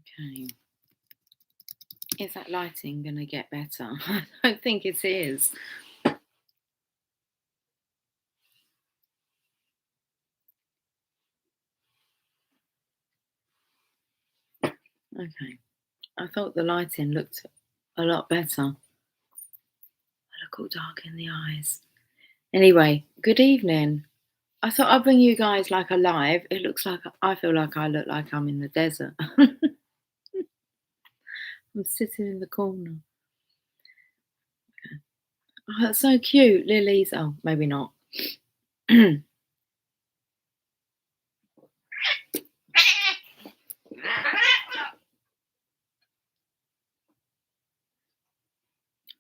Okay. Is that lighting going to get better? I don't think it is. Okay. I thought the lighting looked a lot better. I look all dark in the eyes. Anyway, good evening. I thought I'd bring you guys like alive. It looks like I feel like I look like I'm in the desert. I'm sitting in the corner. Oh, that's so cute. Lilies. Oh, maybe not.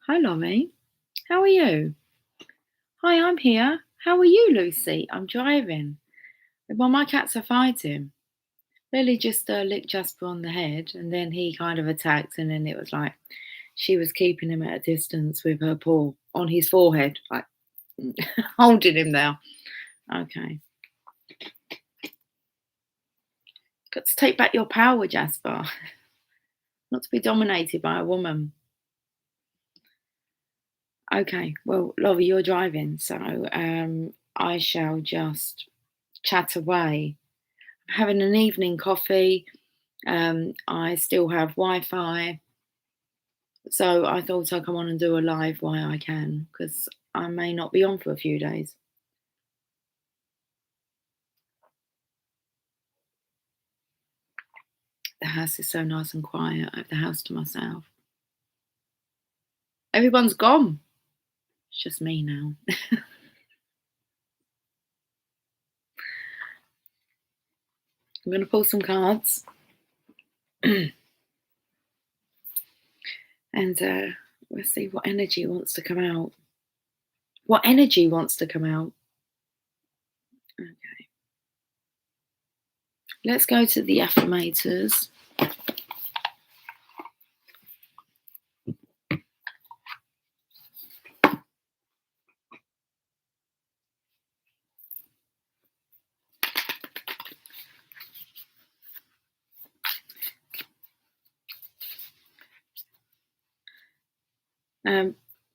Hi, Lommy. How are you? Hi, I'm here. How are you, Lucy? I'm driving. Well, my cats are fighting. Lily just licked Jasper on the head, and then he kind of attacked, and then it was like she was keeping him at a distance with her paw on his forehead, like holding him there. Okay. Got to take back your power, Jasper. Not to be dominated by a woman. Okay, well, Lovey, you're driving, so I shall just chat away. I'm having an evening coffee. I still have Wi-Fi, so I thought I'd come on and do a live while I can, because I may not be on for a few days. The house is so nice and quiet. I have the house to myself. Everyone's gone. It's just me now. I'm going to pull some cards. And we'll see what energy wants to come out. What energy wants to come out? Okay. Let's go to the affirmators.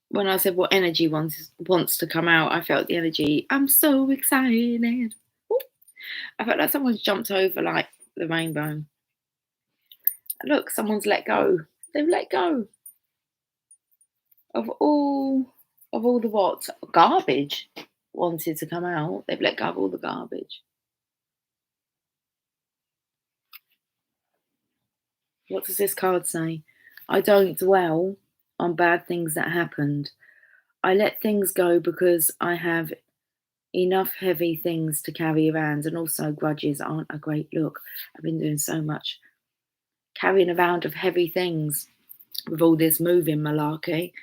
When I said what energy wants to come out, I felt the energy. I'm so excited. Ooh. I felt like someone's jumped over like the rainbow. Look, someone's let go. They've let go of all the what garbage wanted to come out. They've let go of all the garbage. What does this card say? I don't dwell on bad things that happened. I let things go because I have enough heavy things to carry around, and also grudges aren't a great look. I've been doing so much carrying around of heavy things with all this moving malarkey.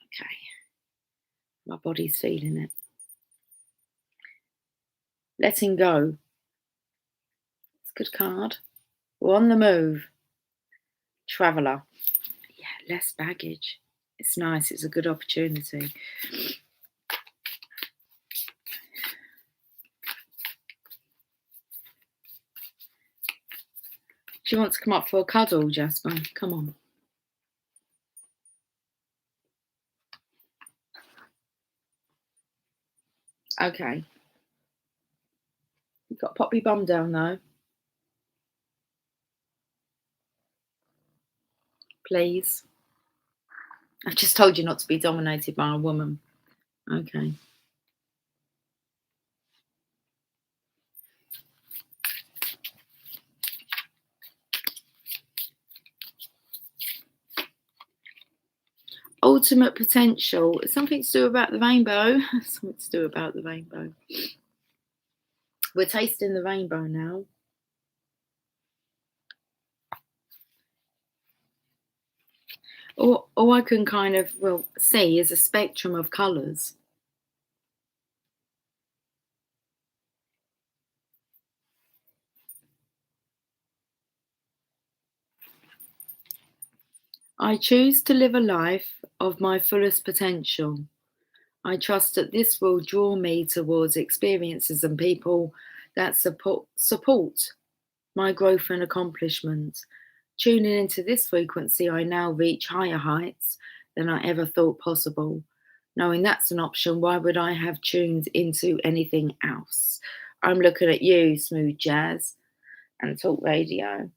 Okay, my body's feeling it. Letting go. It's a good card. We're on the move. Traveller. Yeah, less baggage. It's nice. It's a good opportunity. Do you want to come up for a cuddle, Jasper? Come on. Okay. You've got to pop your bum down, though. Please. I've just told you not to be dominated by a woman. Okay. Ultimate potential. It's something to do about the rainbow. Something to do about the rainbow. We're tasting the rainbow now. All I can kind of see is a spectrum of colours. I choose to live a life of my fullest potential. I trust that this will draw me towards experiences and people that support my growth and accomplishment. Tuning into this frequency, I now reach higher heights than I ever thought possible. Knowing that's an option, why would I have tuned into anything else? I'm looking at you, Smooth Jazz, and Talk Radio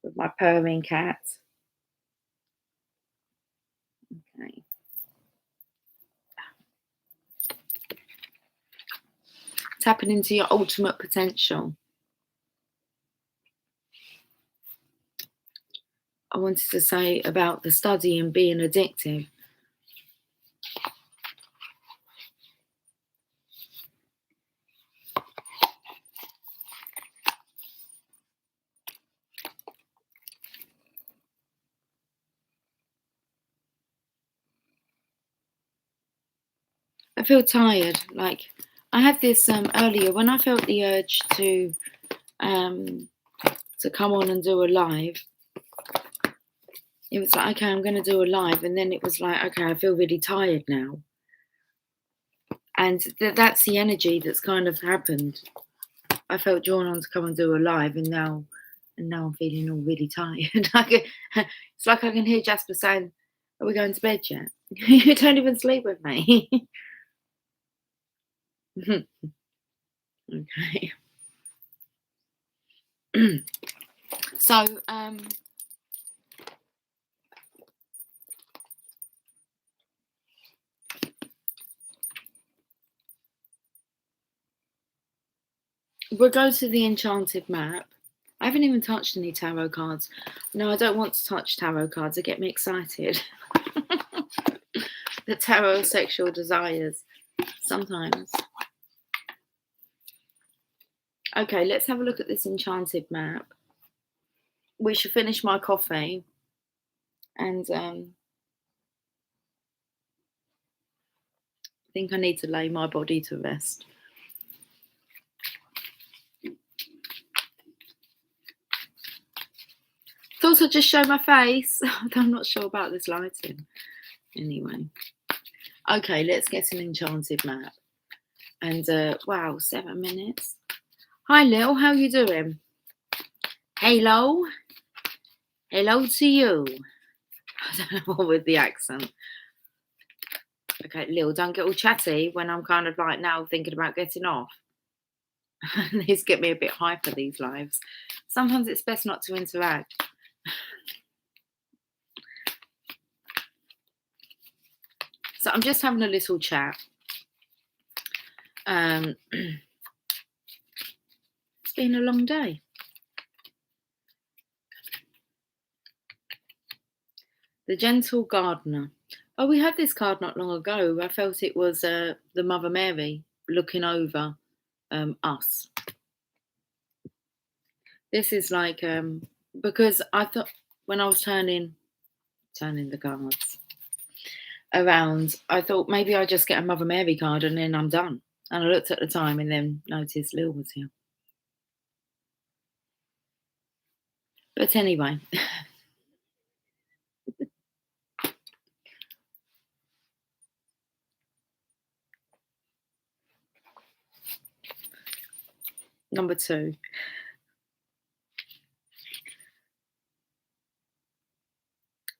with my purring cat. Okay. Tapping into your ultimate potential. I wanted to say about the study and being addictive. I feel tired. Like I had this earlier when I felt the urge to come on and do a live. It was like, okay, I'm going to do a live, and then it was like, okay, I feel really tired now, and that's the energy that's kind of happened. I felt drawn on to come and do a live, and now I'm feeling all really tired. It's like I can hear Jasper saying, "Are we going to bed yet? You don't even sleep with me." Okay. So, we'll go to the Enchanted map. I haven't even touched any tarot cards. No, I don't want to touch tarot cards. They get me excited. The tarot of sexual desires. Sometimes. Okay, let's have a look at this Enchanted map. We should finish my coffee. And I think I need to lay my body to rest. Thought I'd just show my face. I'm not sure about this lighting. Anyway. Okay, let's get an Enchanted map. And wow, 7 minutes. Hi, Lil, how you doing? Hello. Hello to you. I don't know what with the accent. Okay, Lil, don't get all chatty when I'm kind of like now thinking about getting off. These get me a bit hyper, these lives. Sometimes it's best not to interact. So I'm just having a little chat. It's been a long day. The Gentle Gardener. Oh, we had this card not long ago. I felt it was the Mother Mary looking over us. This is like, because I thought when I was turning the cards around, I thought maybe I just get a Mother Mary card and then I'm done. And I looked at the time and then noticed Lil was here. But anyway. Number 2.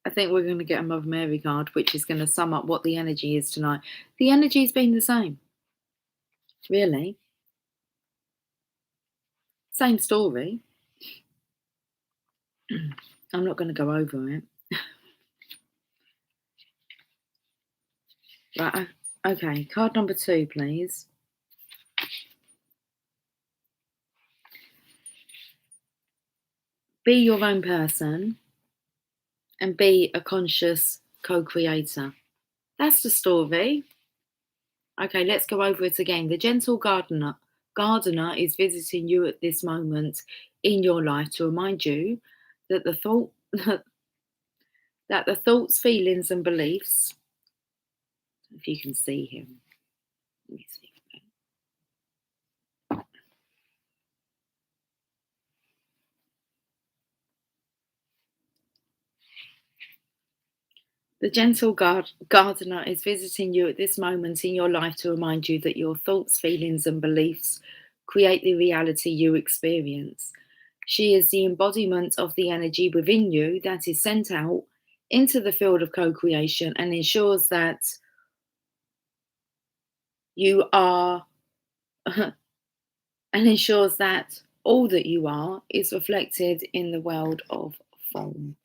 I think we're going to get a Mother Mary card, which is going to sum up what the energy is tonight. The energy's been the same. Really. Same story. I'm not going to go over it. Right. Okay. Card number 2, please. Be your own person and be a conscious co-creator. That's the story. Okay, let's go over it again. The Gentle Gardener is visiting you at this moment in your life to remind you that the thoughts, feelings, and beliefs. If you can see him, let me see. The Gentle Gardener is visiting you at this moment in your life to remind you that your thoughts, feelings, and beliefs create the reality you experience. She is the embodiment of the energy within you that is sent out into the field of co-creation and ensures that you are and ensures that all that you are is reflected in the world of form.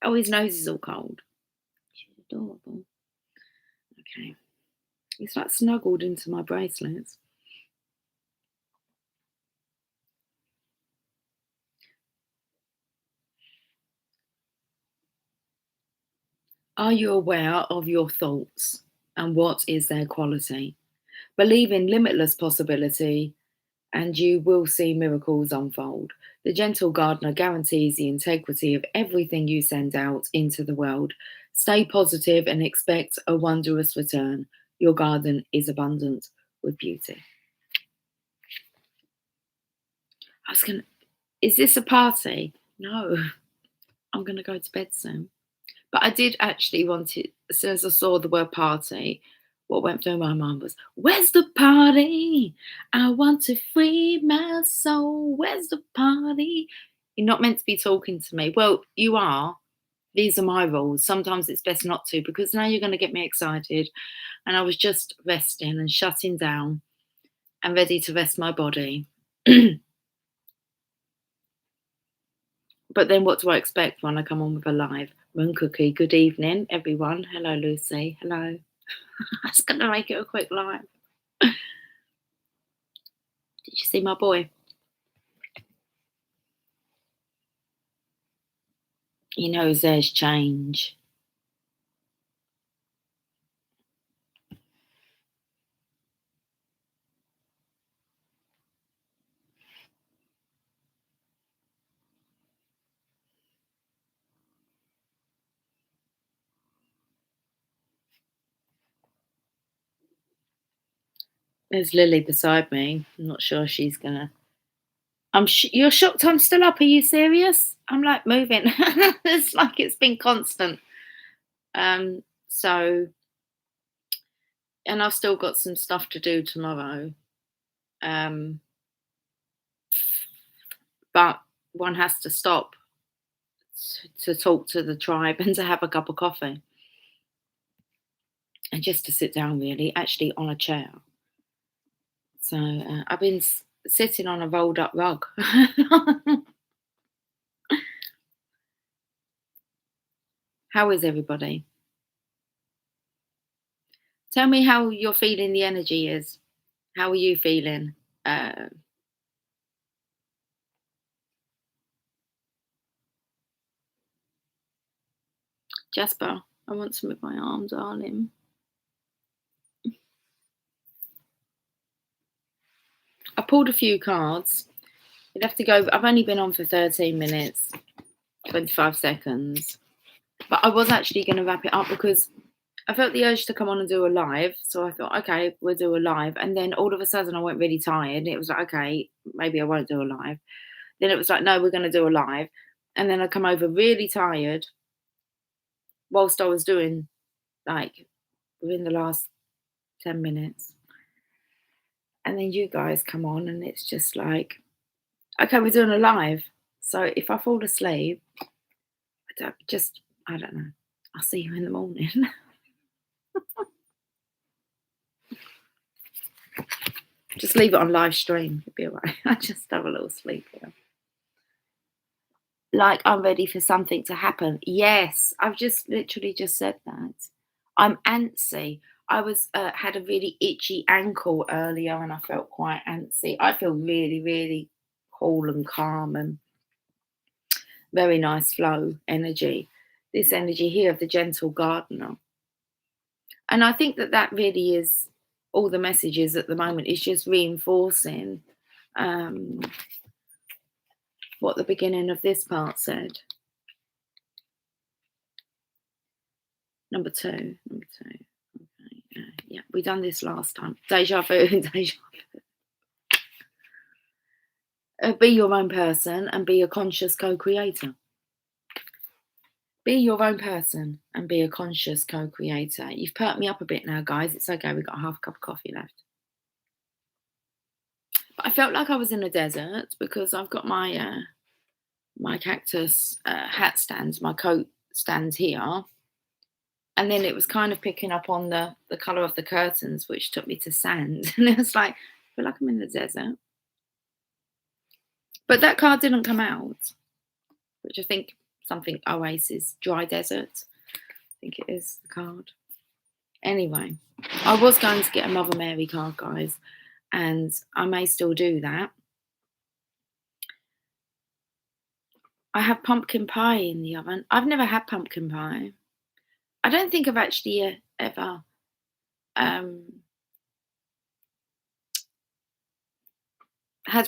Oh, his nose is all cold. She's adorable. Okay. He's like snuggled into my bracelets. Are you aware of your thoughts and what is their quality? Believe in limitless possibility and you will see miracles unfold. The gentle gardener guarantees the integrity of everything you send out into the world. Stay positive and expect a wondrous return. Your garden is abundant with beauty. Is this a party? No, I'm going to go to bed soon. But I did actually want it, as soon as I saw the word party, what went through my mind was, where's the party? I want to free my soul. Where's the party? You're not meant to be talking to me. Well, you are. These are my rules. Sometimes it's best not to because now you're going to get me excited. And I was just resting and shutting down and ready to rest my body. But then what do I expect when I come on with a live? Moon Cookie, good evening, everyone. Hello, Lucy. Hello. I was going to make it a quick live. Did you see my boy? He knows there's change. There's Lily beside me. I'm not sure she's going to... You're shocked I'm still up. Are you serious? I'm like moving. It's like it's been constant. So, and I've still got some stuff to do tomorrow. But one has to stop to talk to the tribe and to have a cup of coffee. And just to sit down, really, actually on a chair. So I've been sitting on a rolled up rug. How is everybody? Tell me how you're feeling the energy is. How are you feeling? Jasper, I want some with my arm, darling. I pulled a few cards. You'd have to go. I've only been on for 13 minutes, 25 seconds. But I was actually going to wrap it up because I felt the urge to come on and do a live. So I thought, okay, we'll do a live. And then all of a sudden I went really tired. It was like, okay, maybe I won't do a live. Then it was like, no, we're going to do a live. And then I come over really tired whilst I was doing, like, within the last 10 minutes. And then you guys come on and it's just like, okay, we're doing a live. So if I fall asleep, I don't know. I'll see you in the morning. Just leave it on live stream. It'll be all right. I just have a little sleep here. Like I'm ready for something to happen. Yes, I've just literally just said that. I'm antsy. I was had a really itchy ankle earlier and I felt quite antsy. I feel really, really cool and calm and very nice flow energy. This energy here of the gentle gardener. And I think that really is all the messages at the moment is just reinforcing what the beginning of this part said. Number two. Okay. Yeah, we done this last time. Deja vu. Deja vu. Be your own person and be a conscious co-creator. Be your own person and be a conscious co-creator. You've perked me up a bit now, guys. It's okay. We've got half a cup of coffee left. But I felt like I was in a desert because I've got my cactus hat stands, my coat stands here. And then it was kind of picking up on the colour of the curtains, which took me to sand. And it was like, I feel like I'm in the desert. But that card didn't come out, which I think something Oasis, dry desert. I think it is the card. Anyway, I was going to get a Mother Mary card, guys, and I may still do that. I have pumpkin pie in the oven. I've never had pumpkin pie. I don't think I've actually ever had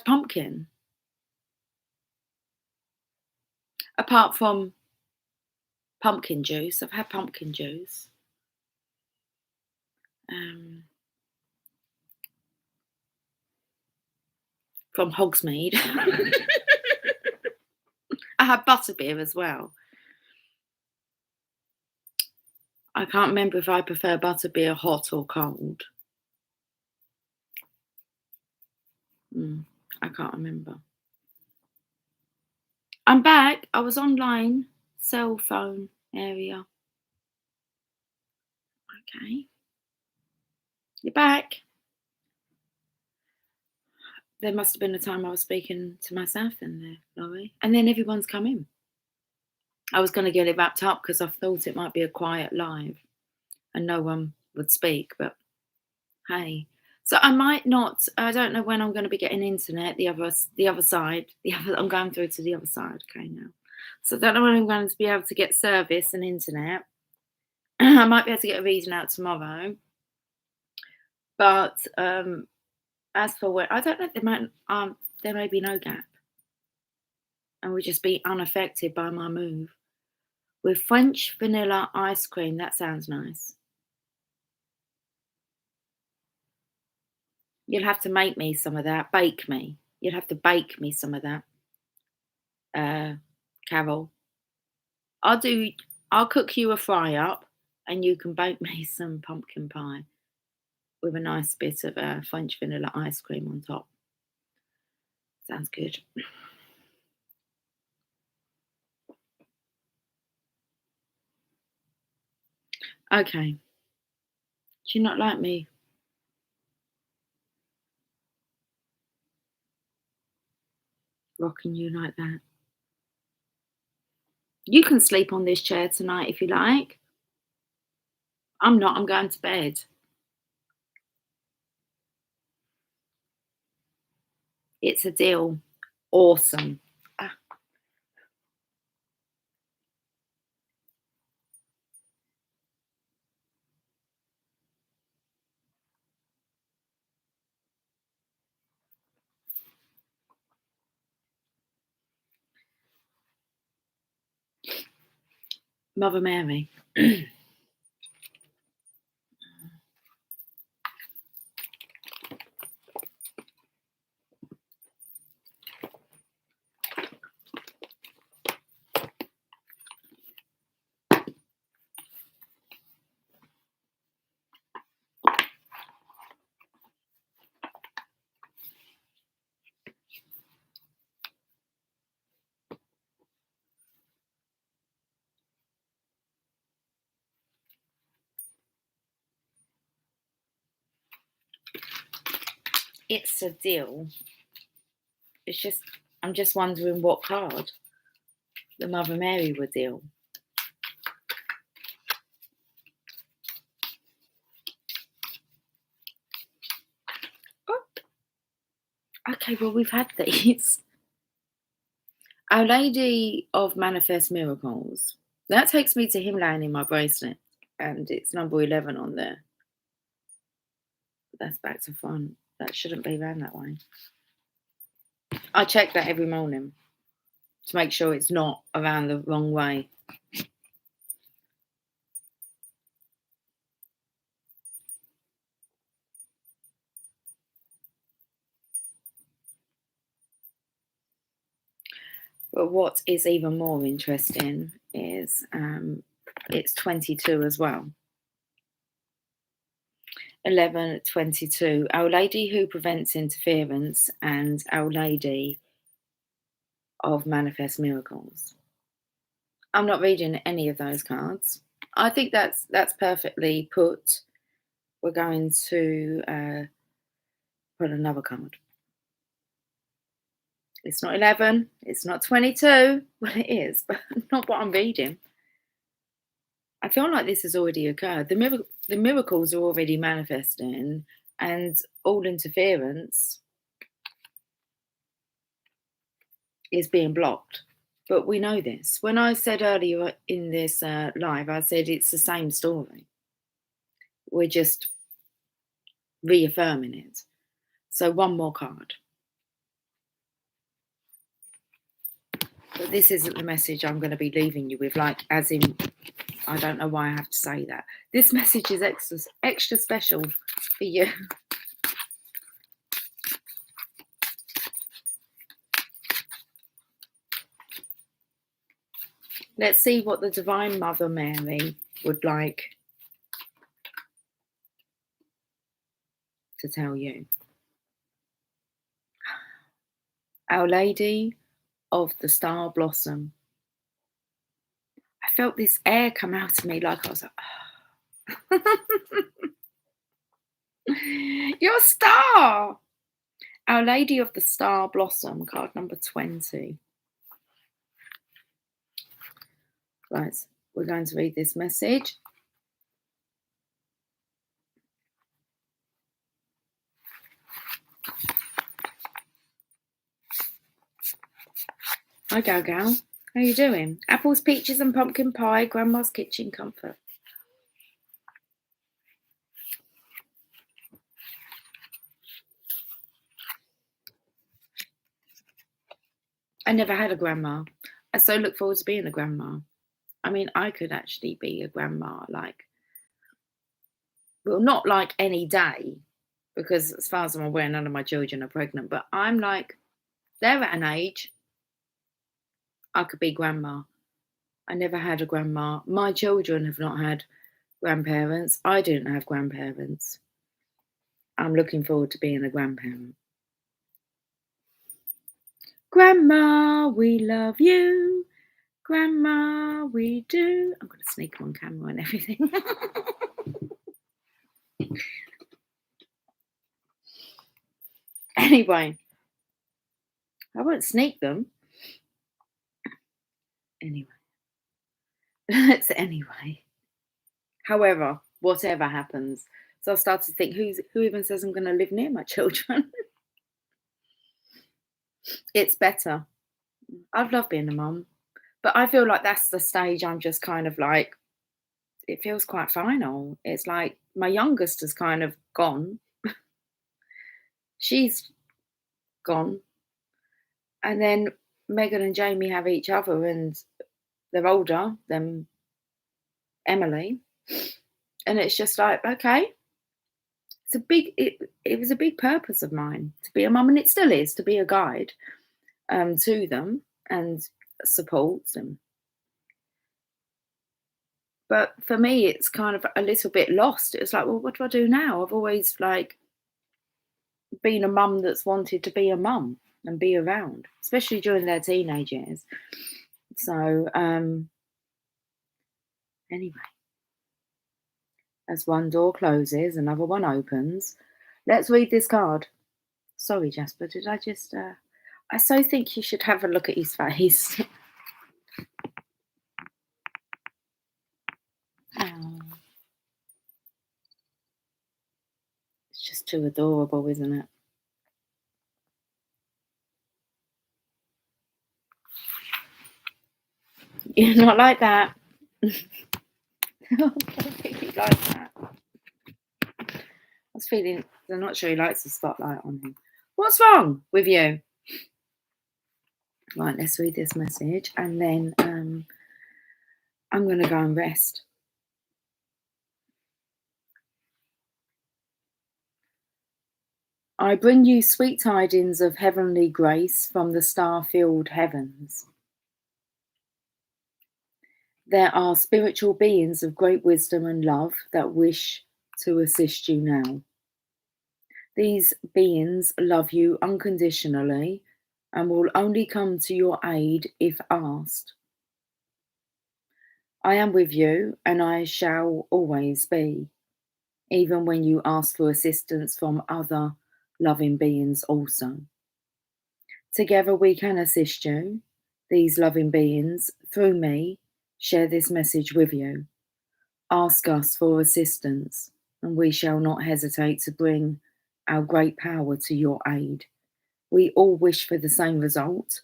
pumpkin. Apart from pumpkin juice. I've had pumpkin juice. From Hogsmeade. I had butterbeer as well. I can't remember if I prefer butterbeer hot or cold. I can't remember. I'm back. I was online. Cell phone area. Okay. You're back. There must have been a time I was speaking to myself in there, Laurie. And then everyone's come in. I was going to get it wrapped up because I thought it might be a quiet live and no one would speak, but hey. So I might not, I don't know when I'm going to be getting internet, the other side, I'm going through to the other side, okay, now. So I don't know when I'm going to be able to get service and internet. I might be able to get a reading out tomorrow. But as for when, I don't know, there may be no gap. And we'll just be unaffected by my move. With French vanilla ice cream, that sounds nice. You'll have to make me some of that. Bake me. You'll have to bake me some of that, Carol. I'll cook you a fry up and you can bake me some pumpkin pie with a nice bit of French vanilla ice cream on top. Sounds good. Okay. Do you not like me? Rocking you like that. You can sleep on this chair tonight if you like. I'm not. I'm going to bed. It's a deal. Awesome. Mother Mary. It's a deal. It's just, I'm just wondering what card the Mother Mary would deal. Oh. Okay, well, we've had these. Our Lady of Manifest Miracles. That takes me to him laying in my bracelet, and it's number 11 on there. That's back to front. That shouldn't be around that way. I check that every morning to make sure it's not around the wrong way. But what is even more interesting is it's 22 as well. 11, 22. Our Lady who prevents interference and Our Lady of Manifest Miracles. I'm not reading any of those cards. I think that's perfectly put. We're going to put another card. It's not 11. It's not 22. Well, it is, but not what I'm reading. I feel like this has already occurred. The miracles are already manifesting, and all interference is being blocked. But we know this. When I said earlier in this live, I said it's the same story. We're just reaffirming it. So one more card. But this isn't the message I'm going to be leaving you with, like, as in, I don't know why I have to say that. This message is extra special for you. Let's see what the Divine Mother Mary would like to tell you. Our Lady of the Star Blossom. I felt this air come out of me, like I was like, you're a star. Our Lady of the Star Blossom, card number 20. Right, we're going to read this message. Hi, Gal. How are you doing? Apples, peaches and pumpkin pie, Grandma's kitchen comfort. I never had a grandma. I so look forward to being a grandma. I mean, I could actually be a grandma, like, well, not like any day, because as far as I'm aware, none of my children are pregnant, but I'm like, they're at an age I could be grandma. I never had a grandma. My children have not had grandparents. I didn't have grandparents. I'm looking forward to being a grandparent. Grandma, we love you. Grandma, we do. I'm going to sneak on camera and everything. Anyway, I won't sneak them. Anyway. That's anyway. However, whatever happens. So I started to think, who even says I'm going to live near my children? It's better. I've loved being a mum. But I feel like that's the stage I'm just kind of like, it feels quite final. It's like my youngest has kind of gone. She's gone. And then Megan and Jamie have each other, and they're older than Emily. And it's just like, okay. It was a big purpose of mine to be a mum, and it still is, to be a guide to them and support them. But for me, it's kind of a little bit lost. It's like, well, what do I do now? I've always like been a mum that's wanted to be a mum and be around, especially during their teenage years. So anyway, as one door closes, another one opens. Let's read this card. Sorry, Jasper, did I just... I so think you should have a look at his face. Oh. It's just too adorable, isn't it? You're not like that. I don't think he likes that. I was feeling, I'm not sure he likes the spotlight on him. What's wrong with you? Right, let's read this message, and then I'm going to go and rest. I bring you sweet tidings of heavenly grace from the star-filled heavens. There are spiritual beings of great wisdom and love that wish to assist you now. These beings love you unconditionally and will only come to your aid if asked. I am with you and I shall always be, even when you ask for assistance from other loving beings also. Together we can assist you. These loving beings, through me, share this message with you. Ask us for assistance, and we shall not hesitate to bring our great power to your aid. We all wish for the same result,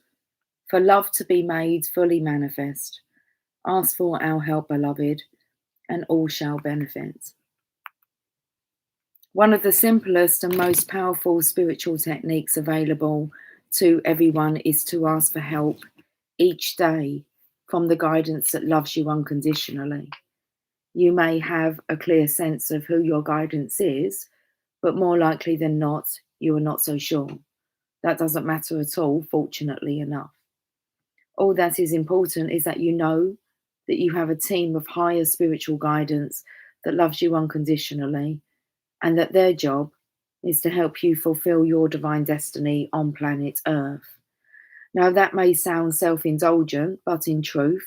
for love to be made fully manifest. Ask for our help, beloved, and all shall benefit. One of the simplest and most powerful spiritual techniques available to everyone is to ask for help each day from the guidance that loves you unconditionally. You may have a clear sense of who your guidance is, but more likely than not, you are not so sure. That doesn't matter at all, fortunately enough. All that is important is that you know that you have a team of higher spiritual guidance that loves you unconditionally, and that their job is to help you fulfill your divine destiny on planet Earth. Now, that may sound self indulgent, but in truth,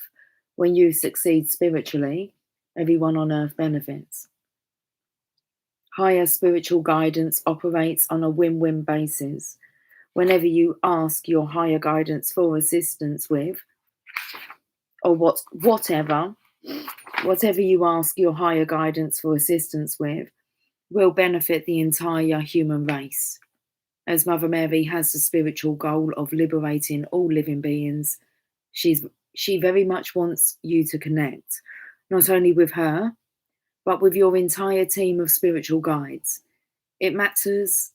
when you succeed spiritually, everyone on Earth benefits. Higher spiritual guidance operates on a win win basis. Whenever you ask your higher guidance for assistance with, or whatever you ask your higher guidance for assistance with, will benefit the entire human race. As Mother Mary has the spiritual goal of liberating all living beings, she very much wants you to connect, not only with her, but with your entire team of spiritual guides. It matters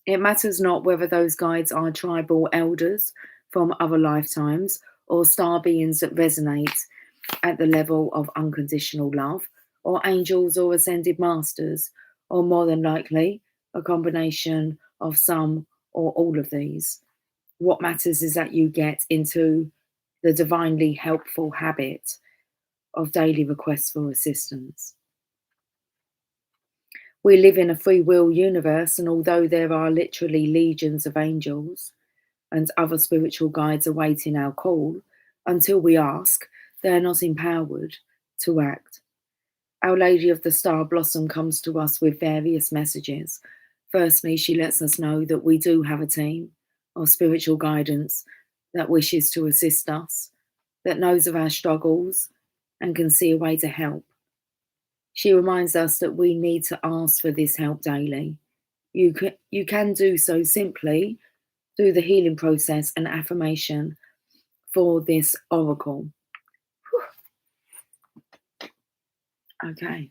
not whether those guides are tribal elders from other lifetimes or star beings that resonate at the level of unconditional love, or angels or ascended masters, or more than likely a combination of some or all of these. What matters is that you get into the divinely helpful habit of daily requests for assistance. We live in a free will universe, and although there are literally legions of angels and other spiritual guides awaiting our call, until we ask, they are not empowered to act. Our Lady of the Star Blossom comes to us with various messages. Firstly, she lets us know that we do have a team of spiritual guidance that wishes to assist us, that knows of our struggles and can see a way to help. She reminds us that we need to ask for this help daily. You can do so simply through the healing process and affirmation for this oracle. Okay.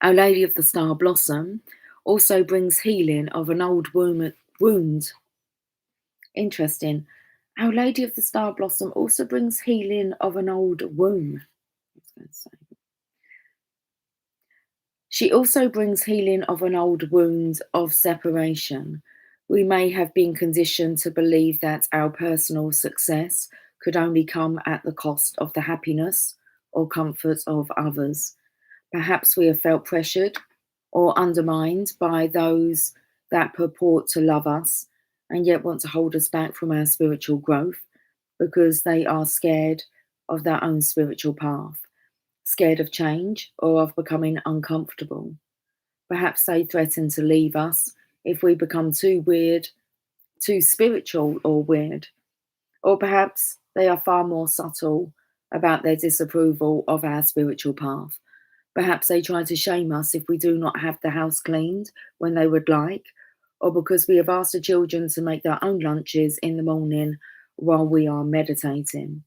Our Lady of the Star Blossom also brings healing of an old wound. Interesting. Our Lady of the Star Blossom also brings healing of an old womb. She also brings healing of an old wound of separation. We may have been conditioned to believe that our personal success could only come at the cost of the happiness or comfort of others. Perhaps we have felt pressured or undermined by those that purport to love us and yet want to hold us back from our spiritual growth because they are scared of their own spiritual path, scared of change or of becoming uncomfortable. Perhaps they threaten to leave us if we become too weird, too spiritual or weird. Or perhaps they are far more subtle about their disapproval of our spiritual path. Perhaps they try to shame us if we do not have the house cleaned when they would like, or because we have asked the children to make their own lunches in the morning while we are meditating.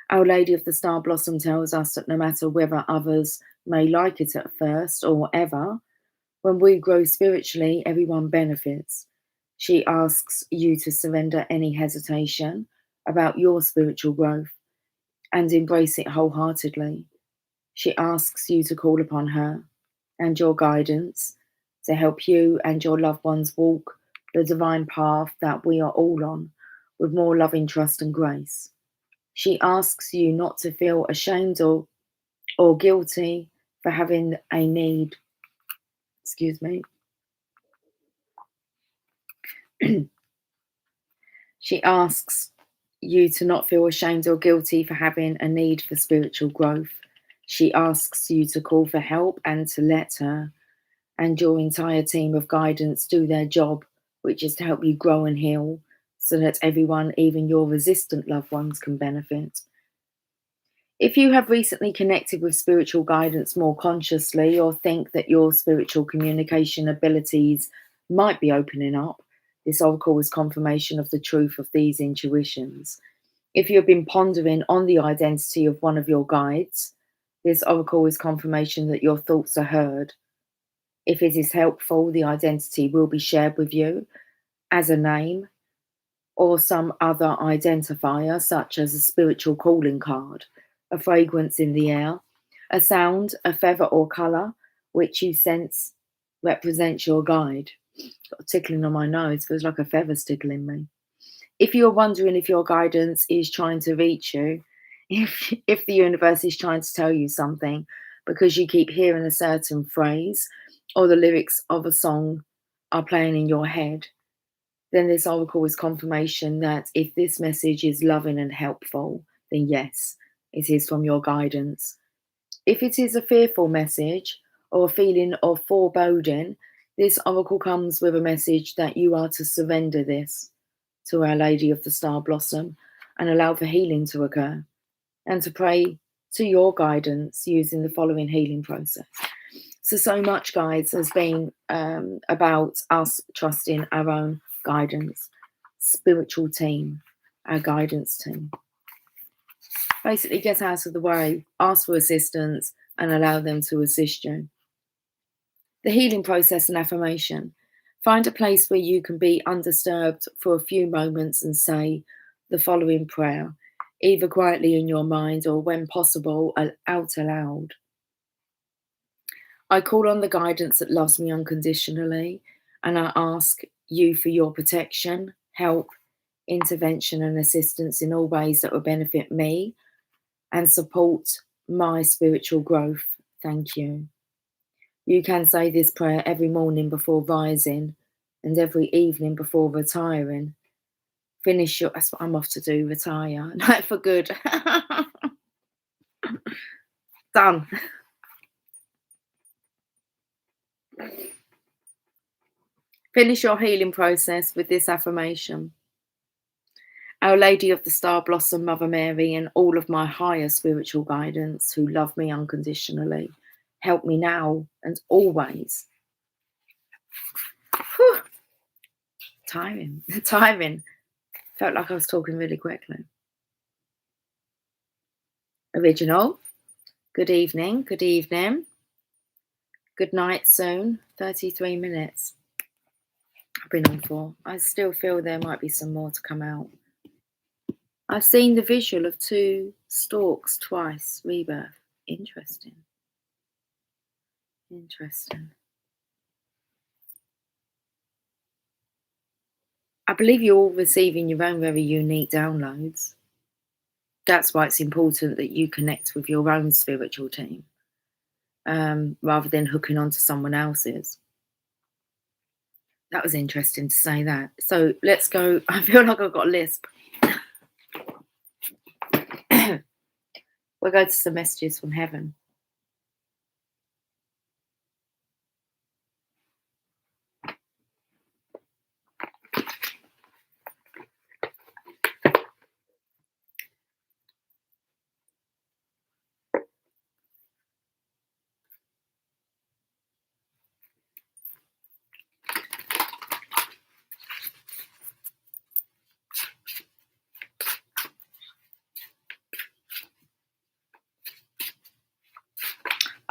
Our Lady of the Star Blossom tells us that no matter whether others may like it at first or ever, when we grow spiritually, everyone benefits. She asks you to surrender any hesitation about your spiritual growth and embrace it wholeheartedly. She asks you to call upon her and your guidance to help you and your loved ones walk the divine path that we are all on with more loving trust and grace. She asks you not to feel ashamed or guilty for having a need. Excuse me. She asks you to not feel ashamed or guilty for having a need for spiritual growth. She asks you to call for help and to let her and your entire team of guidance do their job, which is to help you grow and heal so that everyone, even your resistant loved ones, can benefit. If you have recently connected with spiritual guidance more consciously or think that your spiritual communication abilities might be opening up, this oracle is confirmation of the truth of these intuitions. If you have been pondering on the identity of one of your guides, this oracle is confirmation that your thoughts are heard. If it is helpful, the identity will be shared with you as a name or some other identifier, such as a spiritual calling card, a fragrance in the air, a sound, a feather or colour, which you sense represents your guide. Got a tickling on my nose, feels like a feather's tickling me. If you're wondering if your guidance is trying to reach you, if the universe is trying to tell you something because you keep hearing a certain phrase or the lyrics of a song are playing in your head, then this oracle is confirmation that if this message is loving and helpful, then yes, it is from your guidance. If it is a fearful message or a feeling of foreboding, this oracle comes with a message that you are to surrender this to Our Lady of the Star Blossom and allow for healing to occur, and to pray to your guidance using the following healing process. So much, guys, has been about us trusting our own guidance, spiritual team, our guidance team. Basically, get out of the way, ask for assistance, and allow them to assist you. The healing process and affirmation. Find a place where you can be undisturbed for a few moments and say the following prayer, either quietly in your mind or, when possible, out aloud. I call on the guidance that loves me unconditionally, and I ask you for your protection, help, intervention, and assistance in all ways that will benefit me and support my spiritual growth. Thank you. You can say this prayer every morning before rising and every evening before retiring. Finish your, that's what I'm off to do, retire, like for good. Done. Finish your healing process with this affirmation. Our Lady of the Star Blossom, Mother Mary, and all of my higher spiritual guidance who love me unconditionally, help me now and always. Whew. Tiring. Felt like I was talking really quickly. Original. Good evening. Good evening. Good night soon. 33 minutes. I've been on for. I still feel there might be some more to come out. I've seen the visual of 2 stalks twice. Rebirth. Interesting. I believe you're all receiving your own very unique downloads. That's why it's important that you connect with your own spiritual team rather than hooking onto someone else's. That was interesting to say that. So let's go. I feel like I've got a lisp. We'll go to some messages from heaven.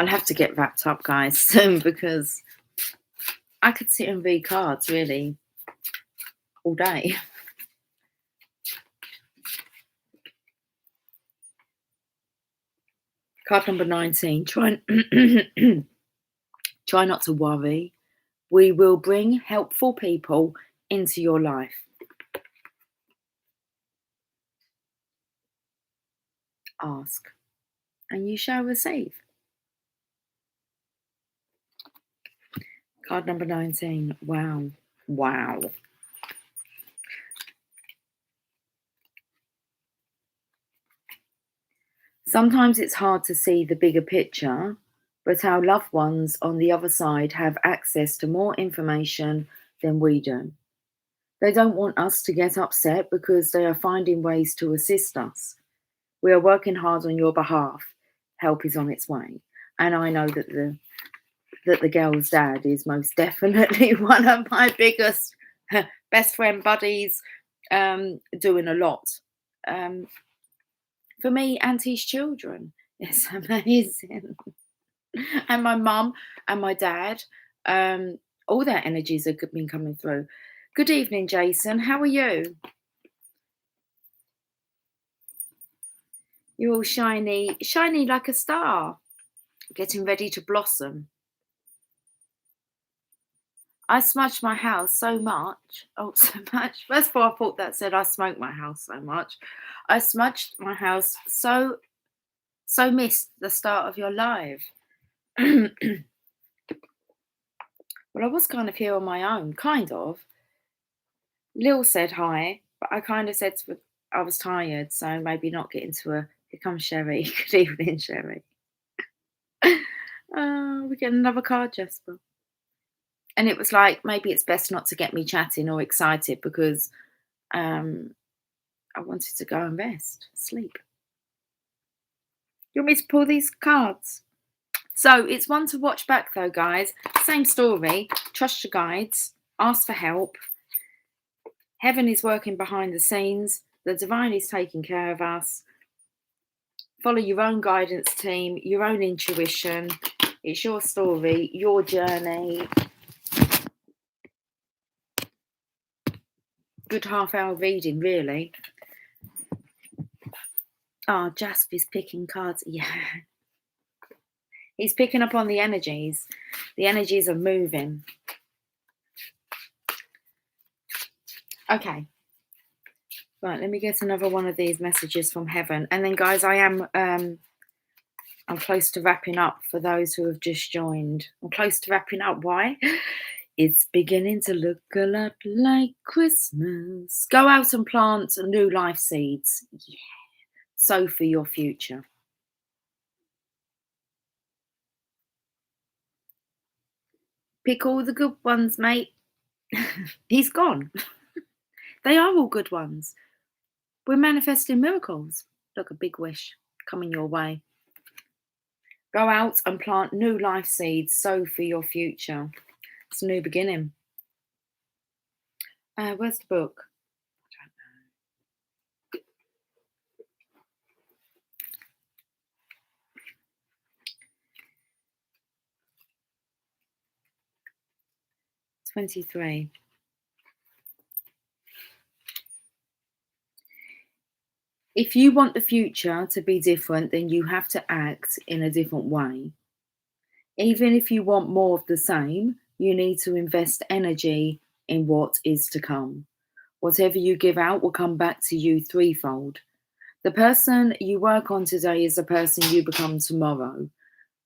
I'll have to get wrapped up, guys, soon, because I could sit and read cards really all day. Card number 19. Try not to worry We will bring helpful people into your life. Ask, and you shall receive. Card number 19. Wow. Wow. Sometimes it's hard to see the bigger picture, but our loved ones on the other side have access to more information than we do. They don't want us to get upset because they are finding ways to assist us. We are working hard on your behalf. Help is on its way. And I know that the girl's dad is most definitely one of my biggest best friend buddies, doing a lot for me and his children. It's amazing. And my mum and my dad, all their energies have been coming through. Good evening, Jason. How are you? You're all shiny, shiny like a star, getting ready to blossom. I smudged my house so much. Oh, so much. First of all, I thought that said I smoked my house so much. I smudged my house so missed the start of your live. Well, I was kind of here on my own, kind of. Lil said hi, but I kind of said I was tired, so maybe not get into a. Here comes Sherry. Good evening, Sherry. We get another card, Jesper. And it was like, maybe it's best not to get me chatting or excited because I wanted to go and rest, sleep. You want me to pull these cards? So it's one to watch back though, guys. Same story. Trust your guides. Ask for help. Heaven is working behind the scenes. The divine is taking care of us. Follow your own guidance team, your own intuition. It's your story, your journey. Good half-hour reading, really. Oh, Jasper's picking cards. Yeah. He's picking up on the energies. The energies are moving. Okay. Right, let me get another one of these messages from heaven. And then, guys, I'm close to wrapping up for those who have just joined. I'm close to wrapping up. Why? It's beginning to look a lot like Christmas. Go out and plant new life seeds. Yeah. Sow for your future. Pick all the good ones, mate. He's gone. They are all good ones. We're manifesting miracles. Look, a big wish coming your way. Go out and plant new life seeds. Sow for your future. It's a new beginning. Where's the book? I don't know. 23. If you want the future to be different, then you have to act in a different way. Even if you want more of the same, you need to invest energy in what is to come. Whatever you give out will come back to you threefold. The person you work on today is the person you become tomorrow.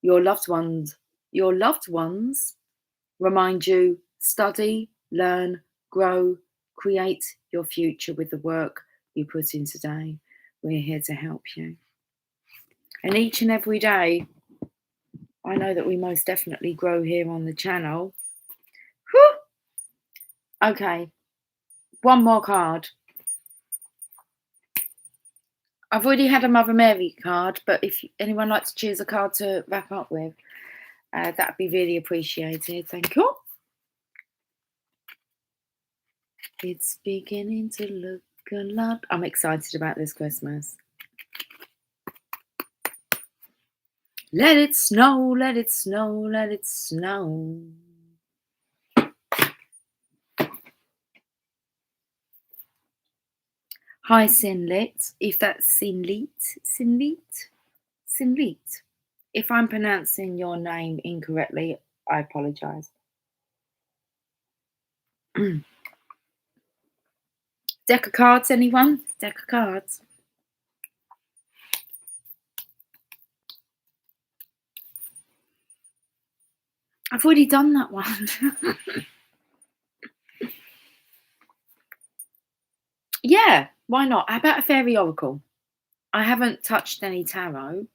Your loved ones remind you, study, learn, grow, create your future with the work you put in today. We're here to help you. And each and every day, I know that we most definitely grow here on the channel. Whew! Okay, one more card. I've already had a Mother Mary card, but if anyone likes to choose a card to wrap up with, that'd be really appreciated. Thank you. It's beginning to look a lot. I'm excited about this Christmas. Let it snow, let it snow, let it snow. Hi, Sinlit. If that's Sinlit. If I'm pronouncing your name incorrectly, I apologise. Deck of cards, anyone? Deck of cards. I've already done that one. Yeah, why not? How about a fairy oracle? I haven't touched any tarot.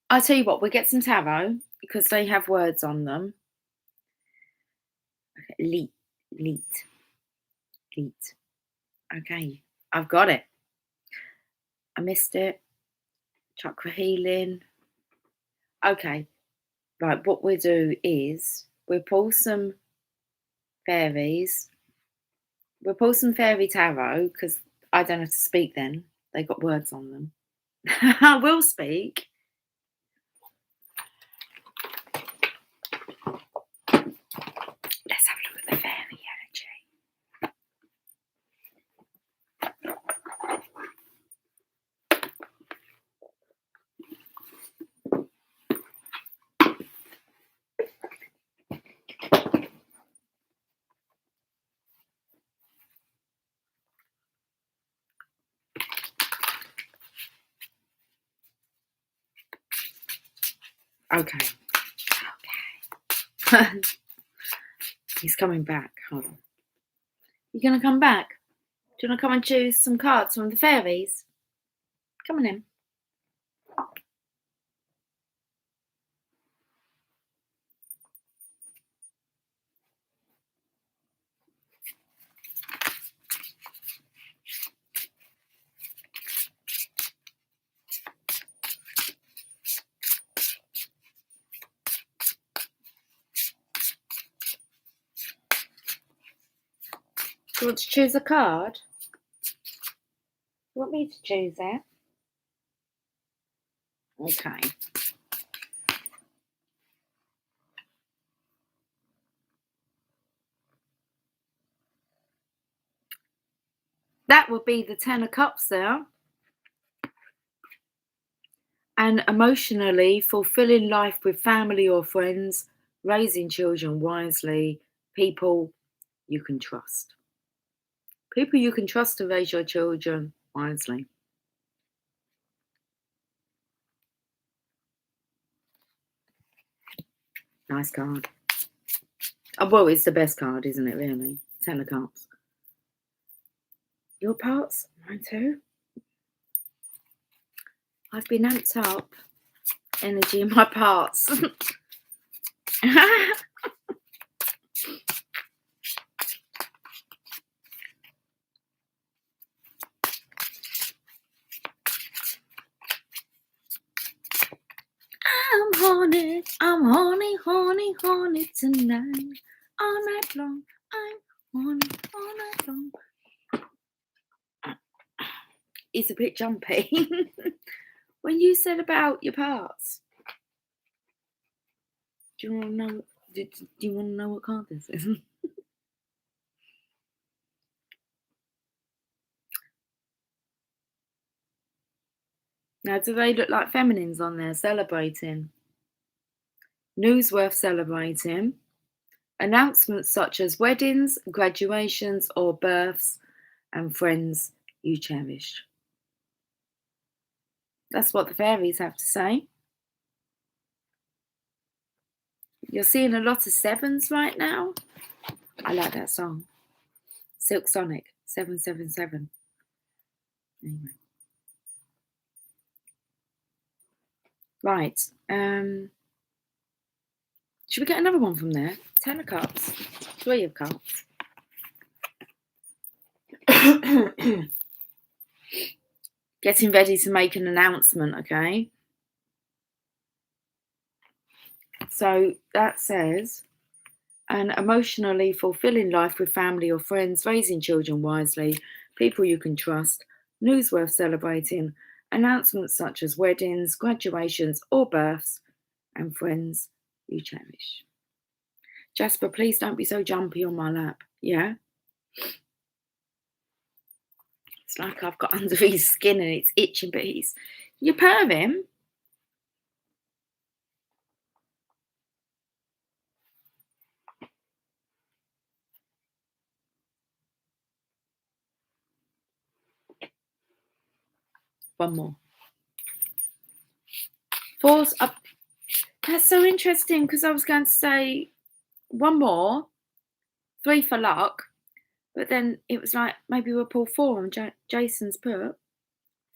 I'll tell you what, we'll get some tarot because they have words on them. Leet. Okay, I've got it. I missed it. Chakra healing. Okay, right, what we'll do is we'll pull some fairies. We'll pull some fairy tarot because I don't have to speak then. They got words on them. I will speak. Let's have a look at the fairy energy. Okay. He's coming back. Hold on. You gonna come back? Do you wanna come and choose some cards from the fairies? Come on in. Do you want to choose a card? You want me to choose it? Okay. That would be the Ten of Cups there. And emotionally fulfilling life with family or friends, raising children wisely, people you can trust. People you can trust to raise your children wisely. Nice card. Oh, well, it's the best card, isn't it, really? Ten of Cups. Your parts? Mine too. I've been amped up. Energy in my parts. I'm horny tonight. All night long, I'm horny all night long. It's a bit jumpy. When you said about your parts, do you want to know? Do you want to know what card this is? Now, do they look like feminines on there celebrating? News worth celebrating. Announcements such as weddings, graduations, or births, and friends you cherish. That's what the fairies have to say. You're seeing a lot of sevens right now. I like that song. Silk Sonic, 777. Anyway. Right. Should we get another one from there? 10 of Cups. 3 of Cups. Getting ready to make an announcement, okay? So that says, an emotionally fulfilling life with family or friends, raising children wisely, people you can trust, news worth celebrating, announcements such as weddings, graduations, or births, and friends you cherish. Jasper, please don't be so jumpy on my lap, yeah? It's like I've got under his skin and it's itching, but you purr him. One more. Fours up. That's so interesting because I was going to say one more, 3 for luck, but then it was like maybe we'll pull 4 and Jason's put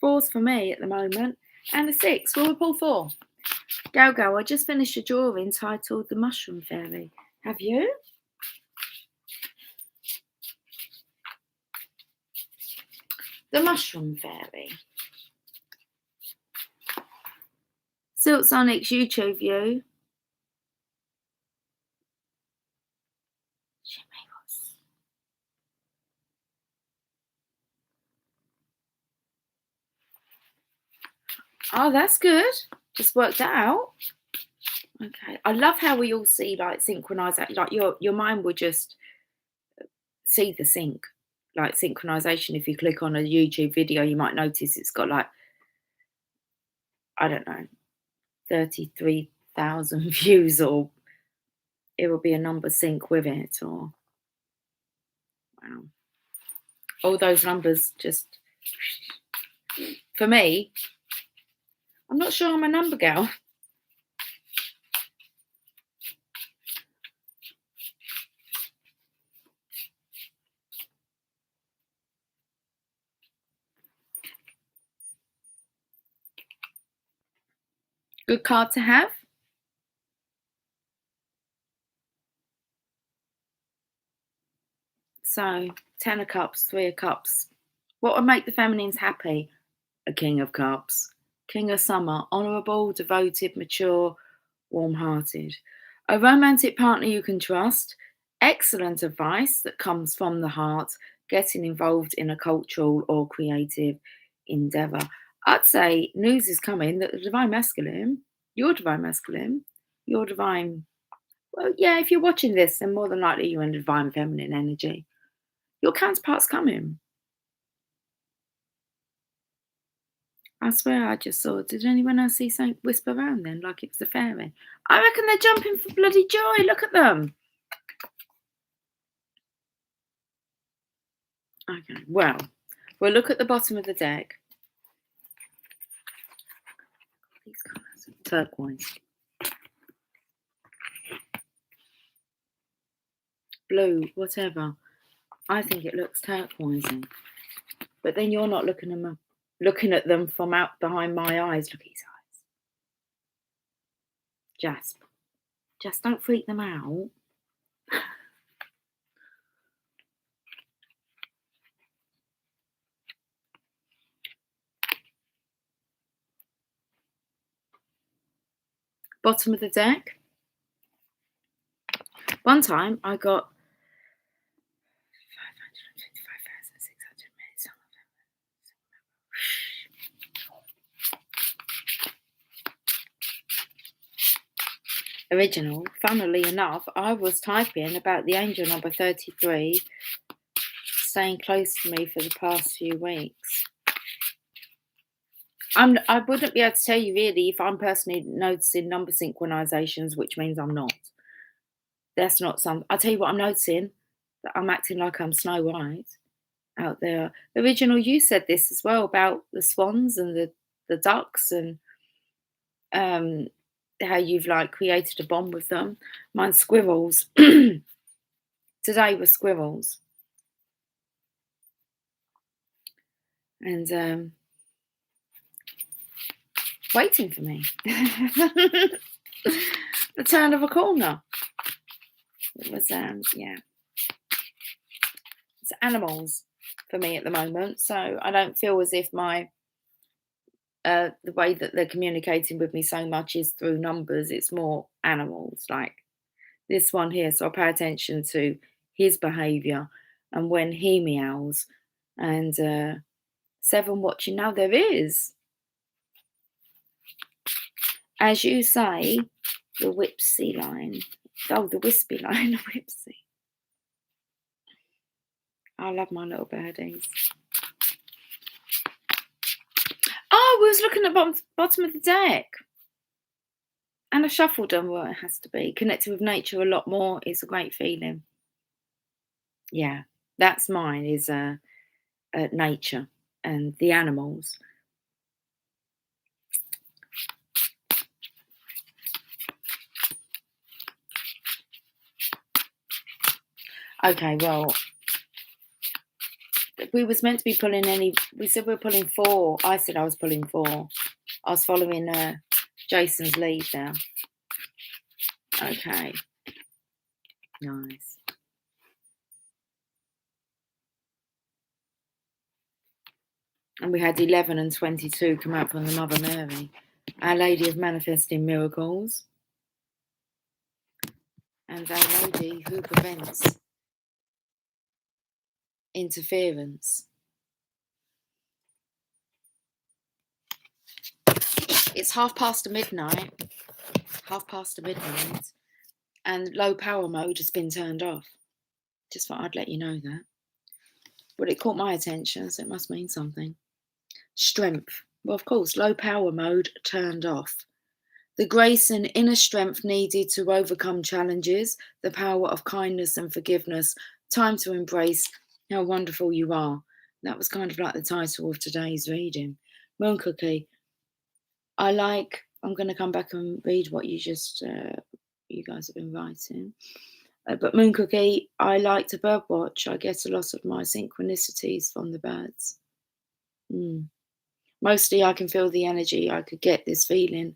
4's for me at the moment and a 6. We'll pull 4. Go. I just finished a drawing titled The Mushroom Fairy. Have you? The Mushroom Fairy. Silk Sonic's YouTube view. Oh, that's good. Just worked that out. Okay. I love how we all see like synchronize, like your mind will just see the sync, like synchronization. If you click on a YouTube video, you might notice it's got like, I don't know, 33,000 views, or it will be a number sync with it, or wow. All those numbers just, for me, I'm not sure I'm a number girl. Good card to have. So 10 of Cups, 3 of Cups. What would make the feminines happy? A King of Cups. King of Summer, honourable, devoted, mature, warm-hearted. A romantic partner you can trust. Excellent advice that comes from the heart. Getting involved in a cultural or creative endeavour. I'd say news is coming that the Divine Masculine, your Divine Masculine, your Divine... Well, yeah, if you're watching this, then more than likely you're in Divine Feminine energy. Your counterpart's coming. I swear I just saw, did anyone else see something whisper around then, like it was a fairy? I reckon they're jumping for bloody joy. Look at them. Okay, well, we'll look at the bottom of the deck. These colours, turquoise. Blue, whatever. I think it looks turquoisey. But then you're not looking at them from out behind my eyes. Look at his eyes. Just don't freak them out. Bottom of the deck. One time I got 525,600 minutes. Original. Funnily enough, I was typing about the angel number 33 staying close to me for the past few weeks. I wouldn't be able to tell you really if I'm personally noticing number synchronizations, which means I'm not. That's not some. I'll tell you what I'm noticing, that I'm acting like I'm Snow White out there. Original, you said this as well about the swans and the ducks and how you've like created a bond with them. Mine's squirrels. Today was squirrels. And waiting for me. The turn of a corner. It was yeah. It's animals for me at the moment, so I don't feel as if my the way that they're communicating with me so much is through numbers. It's more animals, like this one here. So I pay attention to his behaviour and when he meows. And 7 watching now. There is, as you say, the whipsy line. Oh, the wispy line, the whipsy. I love my little birdies. Oh, we was looking at bottom of the deck. And I shuffled them. Well, it has to be. Connected with nature a lot more. It's a great feeling. Yeah, that's mine, is nature and the animals. Okay, well, we was meant to be pulling we said we were pulling 4. I said I was pulling 4. I was following Jason's lead there. Okay. Nice. And we had 11 and 22 come out from the Mother Mary. Our Lady of Manifesting Miracles. And Our Lady who prevents interference. It's half past midnight, and low power mode has been turned off. Just thought I'd let you know that. But it caught my attention, so it must mean something. Strength. Well, of course, low power mode turned off. The grace and inner strength needed to overcome challenges, the power of kindness and forgiveness, time to embrace how wonderful you are. That was kind of like the title of today's reading. Moon Cookie. I'm going to come back and read what you guys have been writing. But Moon Cookie, I like to bird watch. I get a lot of my synchronicities from the birds. Mostly I can feel the energy. I could get this feeling,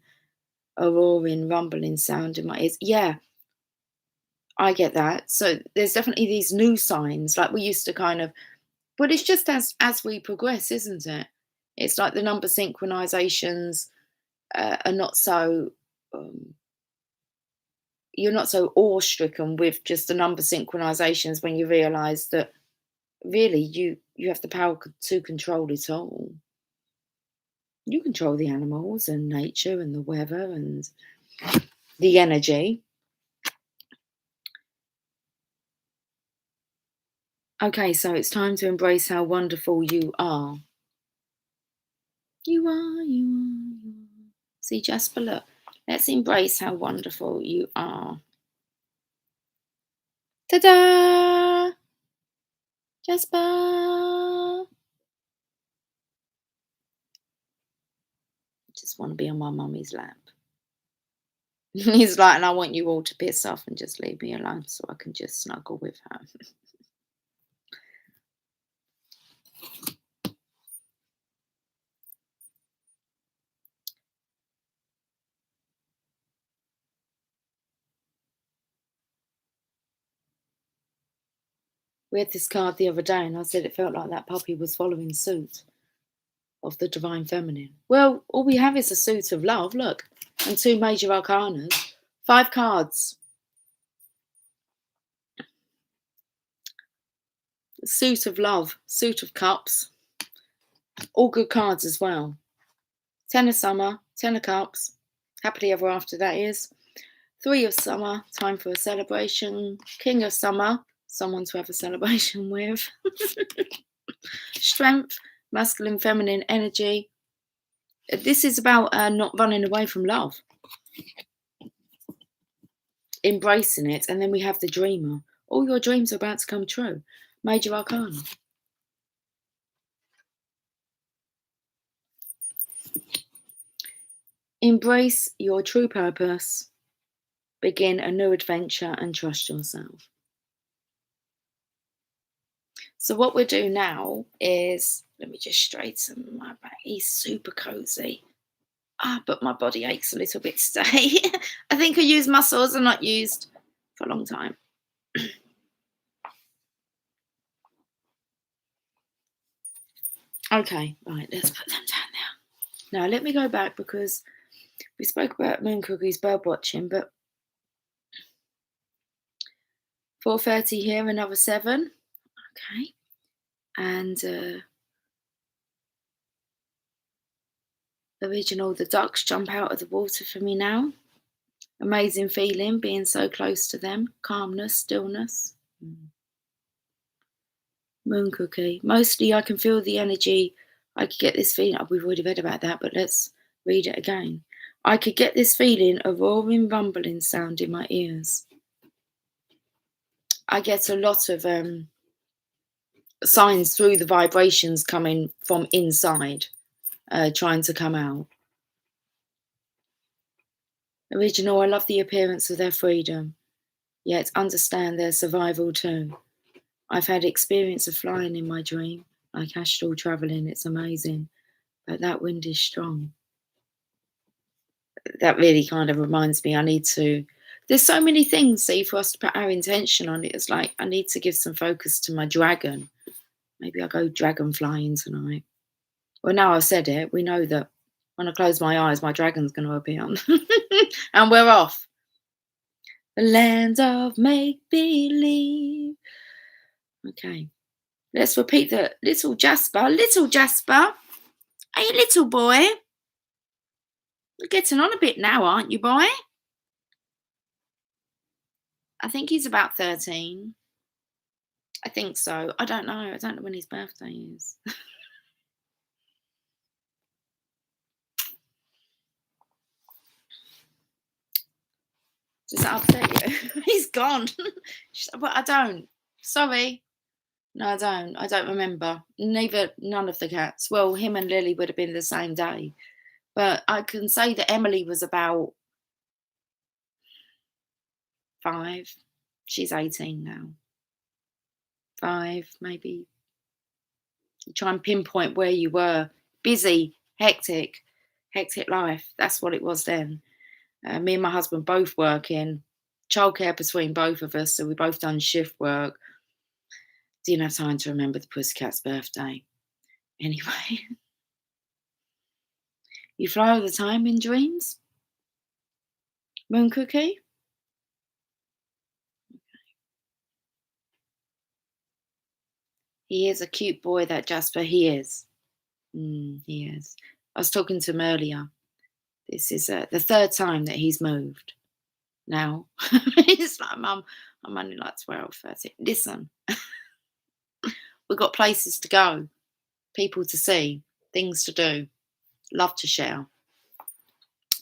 a roaring, rumbling sound in my ears. Yeah, I get that. So there's definitely these new signs, like we used to but it's just as we progress, isn't it? It's like the number synchronizations are not so, you're not so awe-stricken with just the number synchronizations when you realize that really you have the power to control it all. You control the animals and nature and the weather and the energy. Okay, so it's time to embrace how wonderful you are. You are, you are, you are. See, Jasper, look. Let's embrace how wonderful you are. Ta-da! Jasper! Just want to be on my mummy's lap. He's like, and I want you all to piss off and just leave me alone so I can just snuggle with her. We had this card the other day and I said it felt like that puppy was following suit of the Divine Feminine. Well, all we have is a suit of love, look, and 2 major arcanas, 5 cards. Suit of love, suit of cups, all good cards as well. 10 of summer, 10 of cups, happily ever after that is. 3 of summer, time for a celebration. King of summer, someone to have a celebration with. Strength, masculine, feminine energy. This is about not running away from love. Embracing it. And then we have the dreamer. All your dreams are about to come true. Major arcana. Embrace your true purpose. Begin a new adventure and trust yourself. So what we'll do now is, let me just straighten my back. He's super cozy. But my body aches a little bit today. I think I used muscles I've not used for a long time. Okay, right, let's put them down now. Now, let me go back because we spoke about Moon Cookie's bird watching, but 4:30 here, another 7. Okay. And original, the ducks jump out of the water for me now. Amazing feeling, being so close to them. Calmness, stillness. Moon Cookie. Mostly I can feel the energy. I could get this feeling. We've already read about that, but let's read it again. I could get this feeling, a roaring, rumbling sound in my ears. I get a lot of signs through the vibrations coming from inside, trying to come out. Original, I love the appearance of their freedom, yet understand their survival too. I've had experience of flying in my dream, like astral traveling. It's amazing, but that wind is strong. That really kind of reminds me I need to. There's so many things, see, for us to put our intention on it. It's like I need to give some focus to my dragon. Maybe I'll go dragon flying tonight. Well, now I've said it, we know that when I close my eyes, my dragon's going to appear. And we're off. The land of make believe. Okay. Let's repeat the little Jasper. Little Jasper. Hey, little boy. You're getting on a bit now, aren't you, boy? I think he's about 13. I think so. I don't know. I don't know when his birthday is. Does that upset you? He's gone. But I don't. Sorry. No, I don't. I don't remember. None of the cats. Well, him and Lily would have been the same day. But I can say that Emily was about 5. She's 18 now. 5, maybe. Try and pinpoint where you were. Busy, hectic life. That's what it was then. Me and my husband both working, childcare between both of us, so we both done shift work. Didn't have time to remember the pussycat's birthday. Anyway, you fly all the time in dreams? Moon Cookie? He is a cute boy, that Jasper. He is. He is. I was talking to him earlier. This is the 3rd time that he's moved. Now, he's like, Mum, I'm only like 12, 13. Listen, we've got places to go, people to see, things to do, love to share.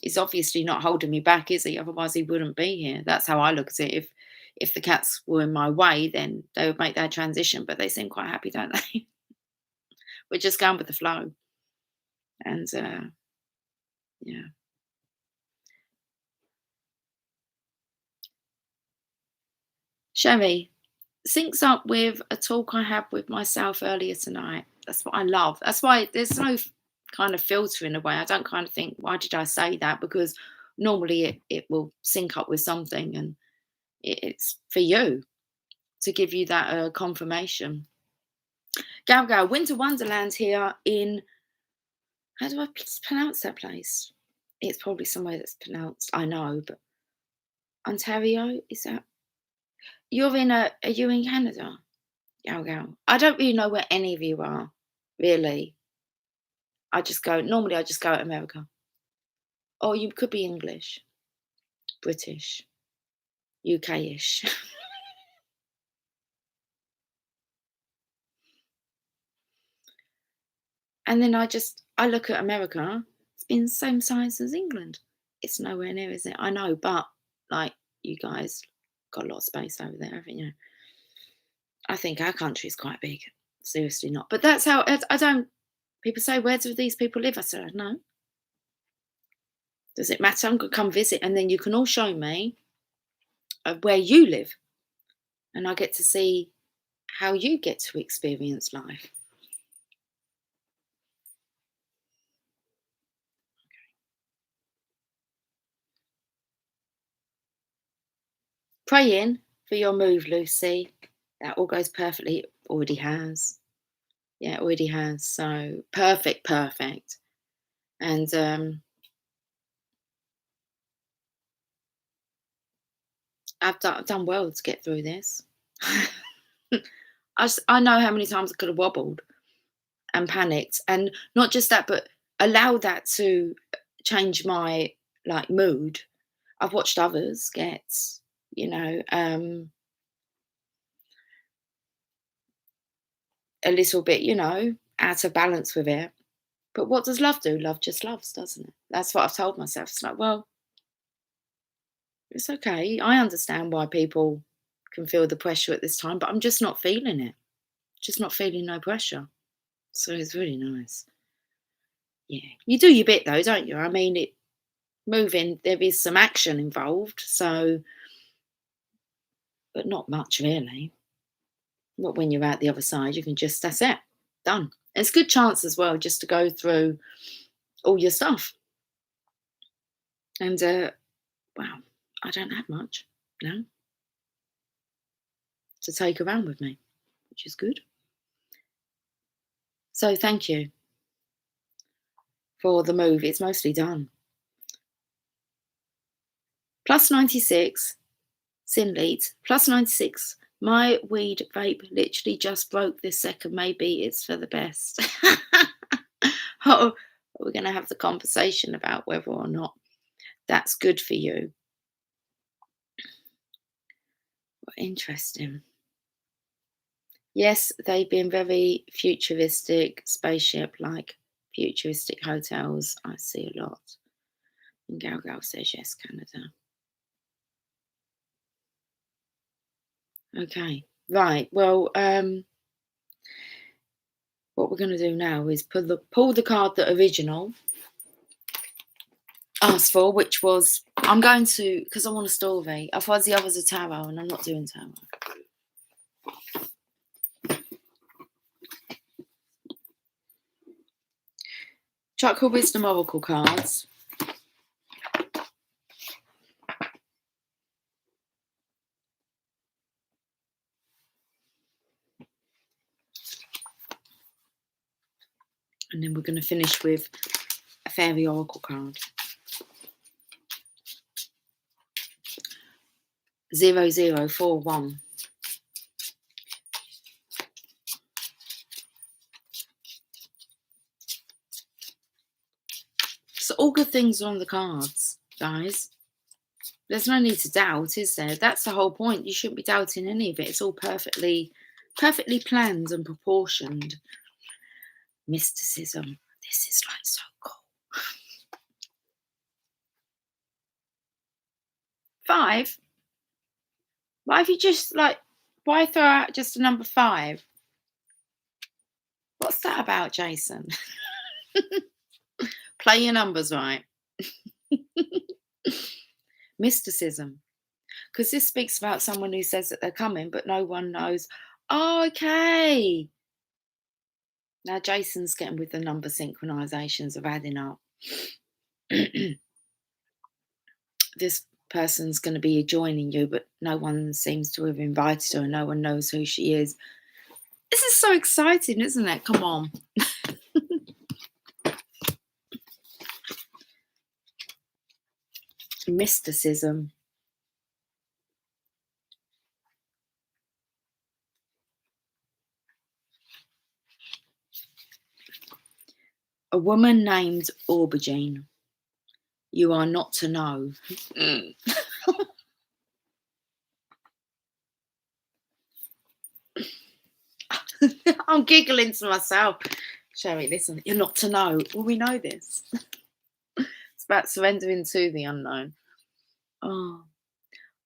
He's obviously not holding me back, is he? Otherwise, he wouldn't be here. That's how I look at it. If the cats were in my way, then they would make that transition. But they seem quite happy, don't they? We're just going with the flow. And yeah. Sherry, syncs up with a talk I had with myself earlier tonight. That's what I love. That's why there's no kind of filter in a way. I don't kind of think, why did I say that? Because normally it will sync up with something, and it's for you to give you that confirmation. Gal, Winter Wonderland here in, how do I pronounce that place? It's probably somewhere that's pronounced, I know, but Ontario, is that? Are you in Canada? Gal. I don't really know where any of you are, really. Normally I just go to America. Or you could be English, British, UK-ish. And then I look at America, it's been the same size as England. It's nowhere near, is it? I know, but like you guys got a lot of space over there, haven't you? I think our country is quite big. Seriously not. But that's how I don't. People say, where do these people live? I said, no. Does it matter? I'm going to come visit, and then you can all show me where you live, and I get to see how you get to experience life. Praying for your move, Lucy. That all goes perfectly. It already has. Yeah, it already has. So perfect. And I've done well to get through this. I know how many times I could have wobbled and panicked, and not just that, but allow that to change my mood. I've watched others get, a little bit, out of balance with it. But what does love do? Love just loves, doesn't it? That's what I've told myself. It's like, well, it's okay. I understand why people can feel the pressure at this time, but I'm just not feeling it. Just not feeling no pressure. So it's really nice. Yeah. You do your bit though, don't you? I mean, moving, there is some action involved, so, but not much really. But when you're out the other side, you can just, that's it, done. And it's a good chance as well just to go through all your stuff. And wow, I don't have much now to take around with me, which is good. So thank you for the move. It's mostly done. Plus 96, Sin leads. Plus 96. My weed vape literally just broke this second. Maybe it's for the best. Oh, we're going to have the conversation about whether or not that's good for you. Interesting. Yes, they've been very futuristic, spaceship-like futuristic hotels. I see a lot. And Gal Gal says yes, Canada. Okay, right. Well, what we're going to do now is pull the card that original asked for, which was, I'm going to, because I want a story. Otherwise, the others are tarot, and I'm not doing tarot. Chakra Wisdom Oracle cards. And then we're going to finish with a Fairy Oracle card. 0041. So all good things are on the cards, guys. There's no need to doubt, is there? That's the whole point. You shouldn't be doubting any of it. It's all perfectly planned and proportioned. Mysticism. This is like so cool. 5. Why have you just why throw out just a number 5? What's that about, Jason? Play your numbers right. Mysticism. Because this speaks about someone who says that they're coming, but no one knows. Oh, okay. Now Jason's getting with the number synchronizations of adding up. This person's going to be joining you, but no one seems to have invited her. No one knows who she is. This is so exciting, isn't it? Come on. Mysticism. A woman named Aubergine. You are not to know. I'm giggling to myself. Sherry, listen, you're not to know. Well, we know this. It's about surrendering to the unknown. Oh.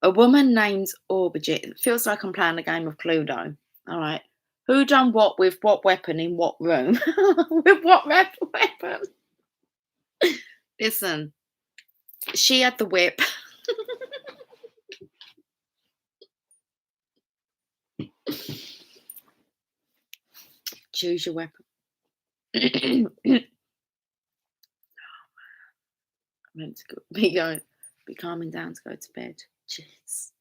A woman named Aubergine. It feels like I'm playing a game of Cluedo. All right. Who done what with what weapon in what room? With what weapon? Listen, she had the whip. Choose your weapon. I'm meant to be calming down to go to bed. Jeez.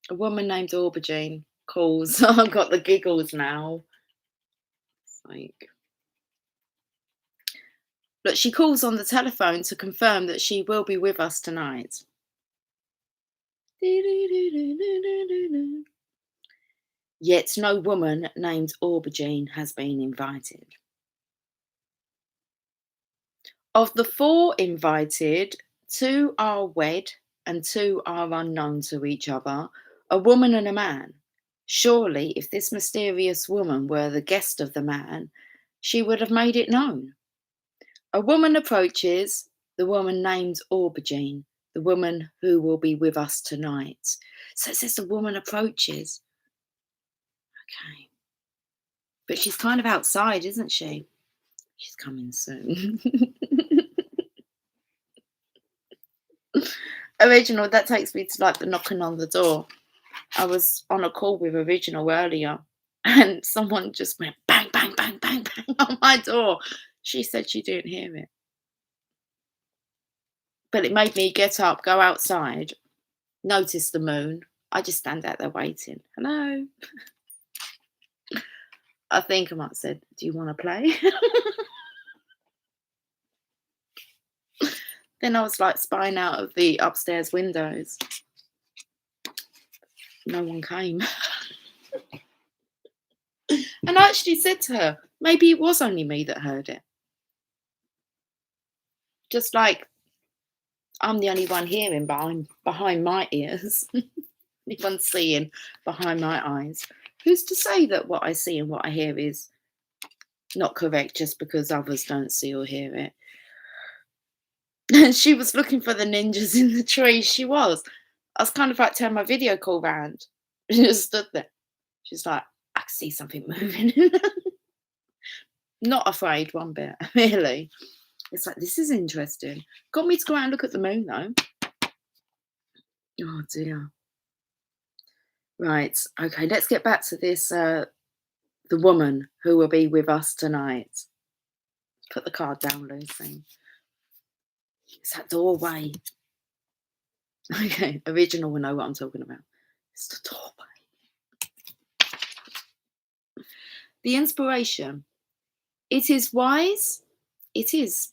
A woman named Aubergine calls. I've got the giggles now. It's like, look, she calls on the telephone to confirm that she will be with us tonight. Yet no woman named Aubergine has been invited. Of the 4 invited, 2 are wed and 2 are unknown to each other, a woman and a man. Surely, if this mysterious woman were the guest of the man, she would have made it known. A woman approaches, the woman named Aubergine, the woman who will be with us tonight. So it says the woman approaches. Okay. But she's kind of outside, isn't she? She's coming soon. Original, that takes me to like the knocking on the door I was on a call with Original earlier, and someone just went bang, bang, bang, bang, bang on my door. She said she didn't hear it. But it made me get up, go outside, notice the moon. I just stand out there waiting. Hello. I think I might have said, "Do you want to play?" Then I was like spying out of the upstairs windows. No one came. And I actually said to her, maybe it was only me that heard it. Just like I'm the only one hearing behind my ears. Anyone seeing behind my eyes. Who's to say that what I see and what I hear is not correct just because others don't see or hear it? And she was looking for the ninjas in the tree. She was. I was kind of like turning my video call round. She just stood there. She's like, I can see something moving. Not afraid one bit, really. It's like, this is interesting. Got me to go out and look at the moon, though. Oh, dear. Right. Okay, let's get back to this, the woman who will be with us tonight. Put the card down, Lucy. It's that doorway. Okay, Original will know what I'm talking about. It's the doorway. The inspiration. It is wise. It is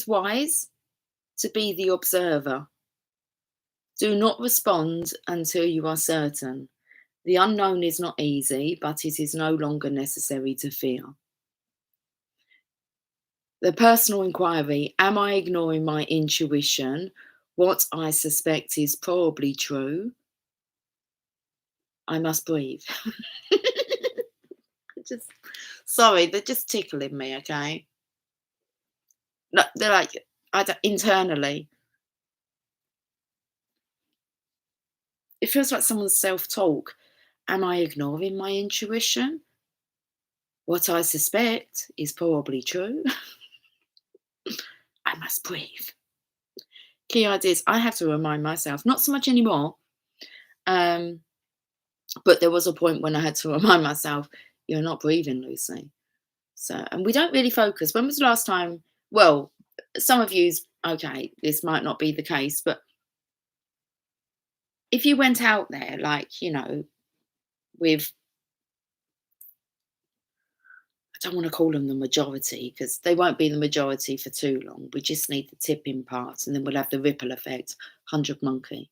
wise to be the observer. Do not respond until you are certain. The unknown is not easy, but it is no longer necessary to fear. The personal inquiry. Am I ignoring my intuition? What I suspect is probably true. I must breathe. Sorry, they're just tickling me, okay? No, they're like, internally. It feels like someone's self-talk. Am I ignoring my intuition? What I suspect is probably true. I must breathe. Key ideas. I have to remind myself, not so much anymore. But there was a point when I had to remind myself, you're not breathing, Lucy. So, and we don't really focus. When was the last time? Well, some of you's okay, this might not be the case, but if you went out there, like, with, I don't want to call them the majority because they won't be the majority for too long. We just need the tipping part and then we'll have the ripple effect, 100 monkey.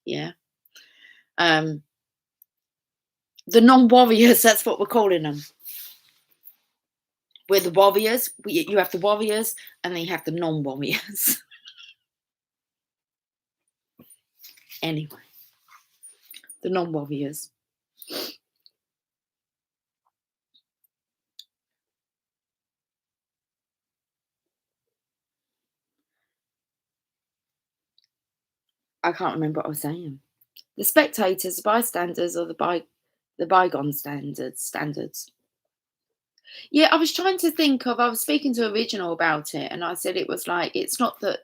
Yeah. The non-warriors, that's what we're calling them. We're the warriors. You have the warriors and then you have the non-warriors. Anyway, the non-warriors. I can't remember what I was saying. The spectators, the bystanders, or the bygone standards. Yeah, I was trying to think of. I was speaking to Original about it, and I said it was like it's not that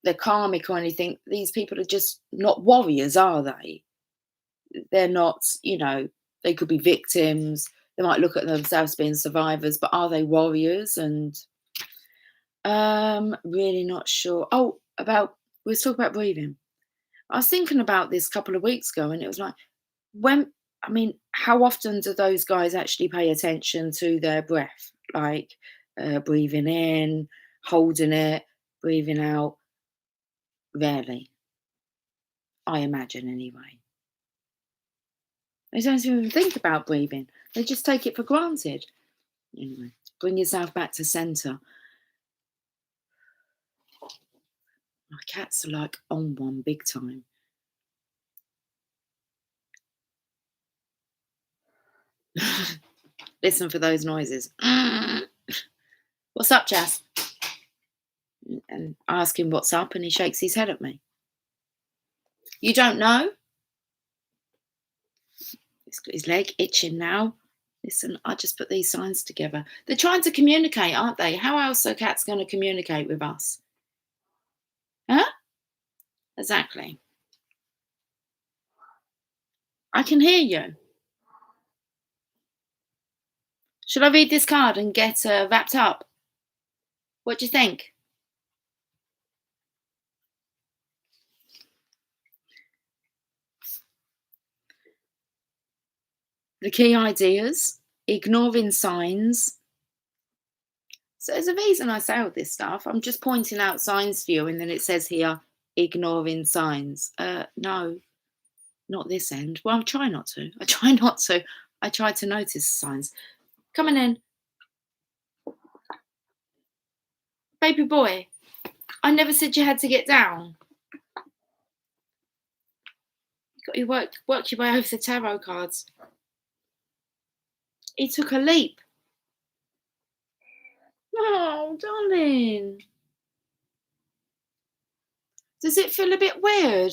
they're karmic or anything. These people are just not warriors, are they? They're not. They could be victims. They might look at themselves being survivors, but are they warriors? And really not sure. Oh, we was talking about breathing. I was thinking about this a couple of weeks ago, and it was like, how often do those guys actually pay attention to their breath? Like breathing in, holding it, breathing out? Rarely, I imagine anyway. They don't even think about breathing. They just take it for granted. Anyway, bring yourself back to centre. My cats are like on one big time. Listen for those noises. What's up, Jas? And I ask him what's up, and he shakes his head at me. You don't know? He's got his leg itching now. Listen, I just put these signs together. They're trying to communicate, aren't they? How else are cats going to communicate with us? Huh? Exactly. I can hear you. Should I read this card and get wrapped up? What do you think? The key ideas, ignoring signs. So there's a reason I say all this stuff. I'm just pointing out signs for you, and then it says here, ignoring signs. No, not this end. Well, I try not to. I try not to. I try to notice signs. Coming in. Baby boy, I never said you had to get down. You work your way over the tarot cards. He took a leap. Oh, darling. Does it feel a bit weird?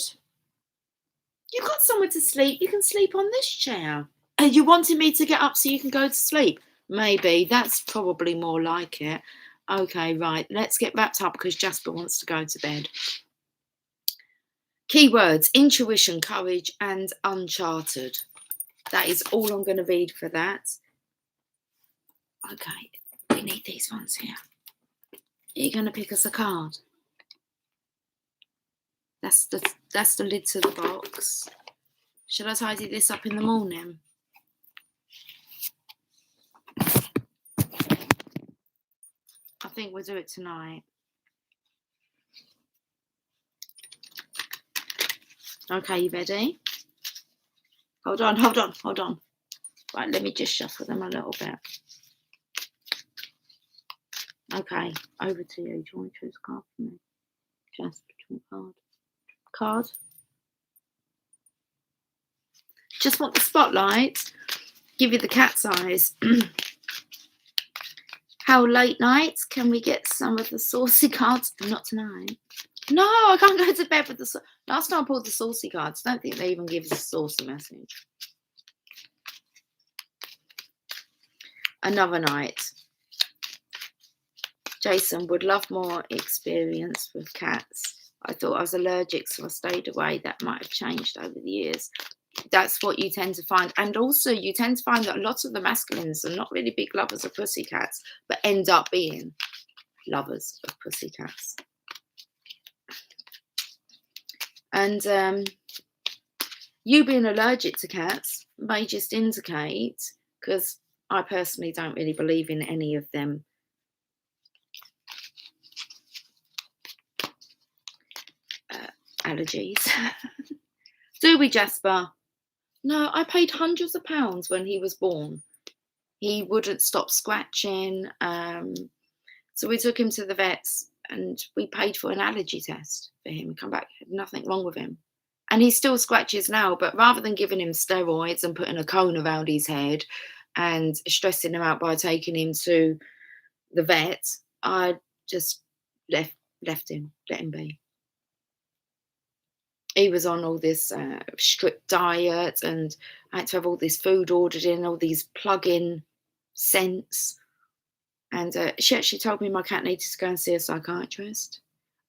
You got somewhere to sleep. You can sleep on this chair. And you wanted me to get up so you can go to sleep? Maybe. That's probably more like it. Okay, right. Let's get wrapped up because Jasper wants to go to bed. Keywords, intuition, courage, and uncharted. That is all I'm going to read for that. Okay, we need these ones here. You're going to pick us a card. That's the lid to the box. Should I tidy this up in the morning? I think we'll do it tonight. Okay, you ready? Hold on. Right, let me just shuffle them a little bit. Okay, over to you. Do you want to choose a card for me? Just between card. Just want the spotlight. Give you the cat's eyes. How late nights? Can we get some of the saucy cards? Not tonight. No, I can't go to bed with the... Last time I pulled the saucy cards, I don't think they even give us a saucy message. Another night. Jason would love more experience with cats. I thought I was allergic, so I stayed away. That might have changed over the years. That's what you tend to find. And also you tend to find that lots of the masculines are not really big lovers of pussycats, but end up being lovers of pussycats. And you being allergic to cats may just indicate, because I personally don't really believe in any of them allergies. Do we, Jasper? No, I paid hundreds of pounds when he was born. He wouldn't stop scratching. So we took him to the vets and we paid for an allergy test for him. Come back, nothing wrong with him. And he still scratches now, but rather than giving him steroids and putting a cone around his head and stressing him out by taking him to the vet, I just left him, let him be. He was on all this strict diet, and I had to have all this food ordered in, all these plug-in scents. And she actually told me my cat needed to go and see a psychiatrist.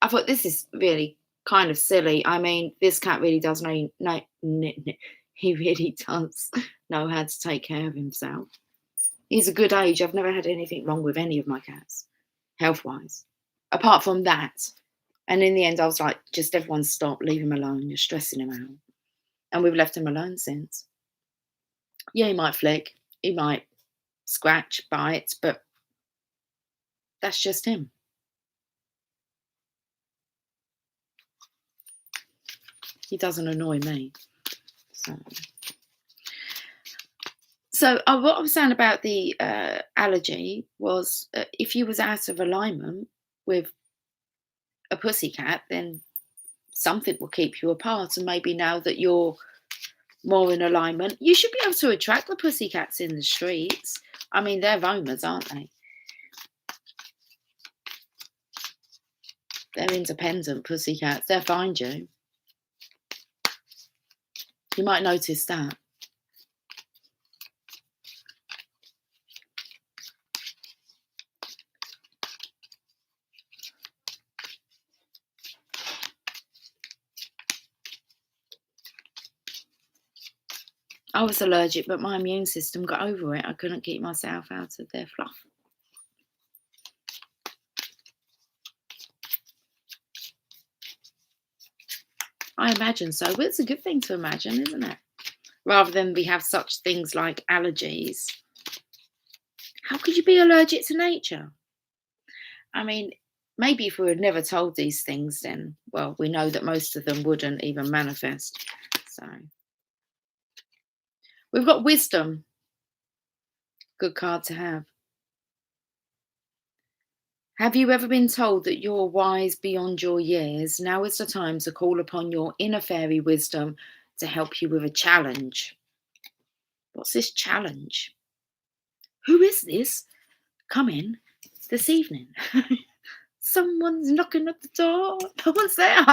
I thought, this is really kind of silly. I mean, this cat really does know he really does know how to take care of himself. He's a good age. I've never had anything wrong with any of my cats, health-wise, apart from that. And in the end, I was like, just everyone stop, leave him alone. You're stressing him out. And we've left him alone since. Yeah, he might flick. He might scratch, bite, but that's just him. He doesn't annoy me. So what I was saying about the allergy was if you was out of alignment with a pussycat, then something will keep you apart. And maybe now that you're more in alignment, you should be able to attract the pussycats in the streets. I mean, they're roamers, aren't they? They're independent pussycats. They'll find you. You might notice that. I was allergic, but my immune system got over it. I couldn't keep myself out of their fluff. I imagine so. But it's a good thing to imagine, isn't it? Rather than we have such things like allergies. How could you be allergic to nature? I mean, maybe if we were never told these things, then, well, we know that most of them wouldn't even manifest. So we've got wisdom. Good card to have. Have you ever been told that you're wise beyond your years? Now is the time to call upon your inner fairy wisdom to help you with a challenge. What's this challenge? Who is this? Come in this evening. Someone's knocking at the door. No one's there.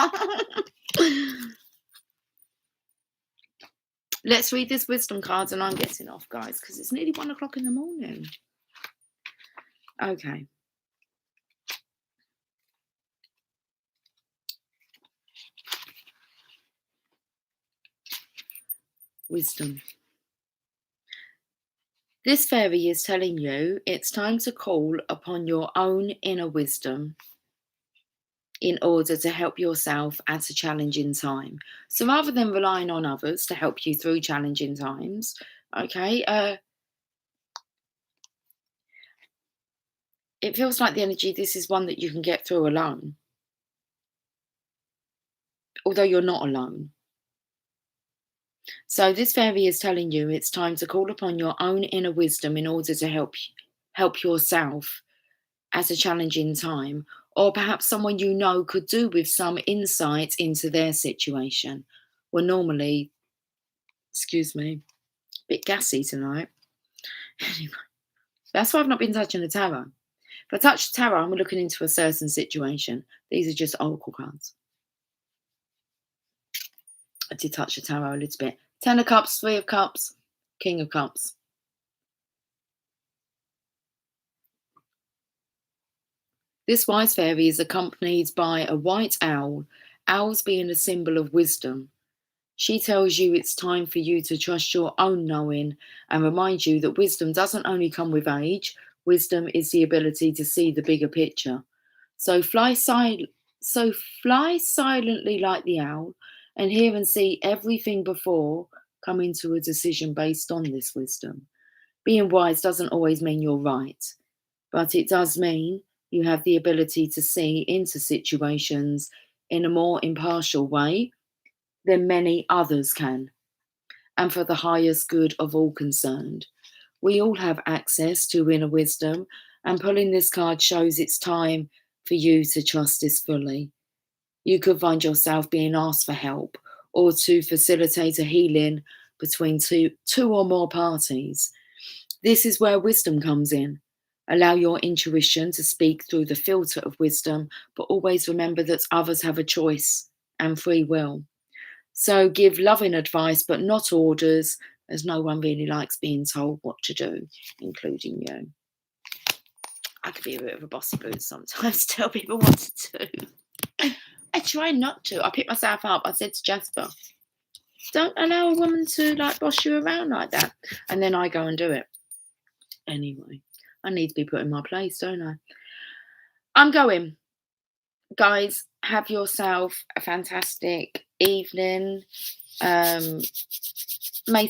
Let's read this wisdom cards and I'm getting off, guys, because it's nearly 1 o'clock in the morning. Okay. Wisdom. This fairy is telling you it's time to call upon your own inner wisdom in order to help yourself at a challenging time. So rather than relying on others to help you through challenging times, okay, it feels like the energy, this is one that you can get through alone. Although you're not alone. So this fairy is telling you it's time to call upon your own inner wisdom in order to help yourself at a challenging time, or perhaps someone you know could do with some insight into their situation. Well, normally, excuse me, a bit gassy tonight. Anyway, that's why I've not been touching the tarot. If I touch the tarot, I'm looking into a certain situation. These are just oracle cards. I did touch the tarot a little bit. 10 of Cups, 3 of Cups, King of Cups. This wise fairy is accompanied by a white owl, owls being a symbol of wisdom. She tells you it's time for you to trust your own knowing and remind you that wisdom doesn't only come with age, wisdom is the ability to see the bigger picture. So fly silently like the owl and hear and see everything before coming to a decision based on this wisdom. Being wise doesn't always mean you're right, but it does mean you have the ability to see into situations in a more impartial way than many others can, and for the highest good of all concerned. We all have access to inner wisdom, and pulling this card shows it's time for you to trust this fully. You could find yourself being asked for help or to facilitate a healing between two or more parties. This is where wisdom comes in. Allow your intuition to speak through the filter of wisdom, but always remember that others have a choice and free will. So give loving advice, but not orders, as no one really likes being told what to do, including you. I could be a bit of a bossy boot sometimes, tell people what to do. I try not to. I pick myself up. I said to Jasper, don't allow a woman to like boss you around like that. And then I go and do it. Anyway, I need to be put in my place, don't I? I'm going. Guys, have yourself a fantastic evening. May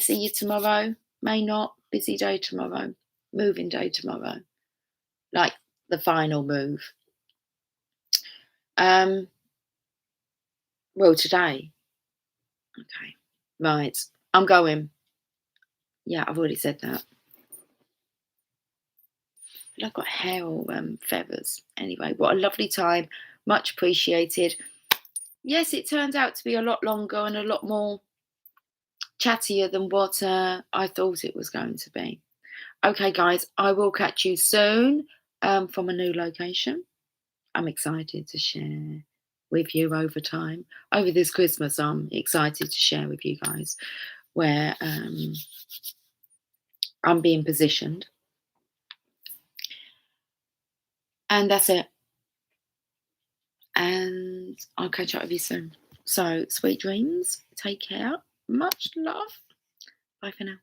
see you tomorrow, may not. Busy day tomorrow, moving day tomorrow, like the final move. Well, today. Okay, right. I'm going. Yeah, I've already said that. But I've got hair or feathers. Anyway, what a lovely time. Much appreciated. Yes, it turned out to be a lot longer and a lot more chattier than what I thought it was going to be. Okay, guys, I will catch you soon from a new location. I'm excited to share with you over time. Over this Christmas, I'm excited to share with you guys where I'm being positioned. And that's it. And I'll catch up with you soon. So, sweet dreams. Take care. Much love. Bye for now.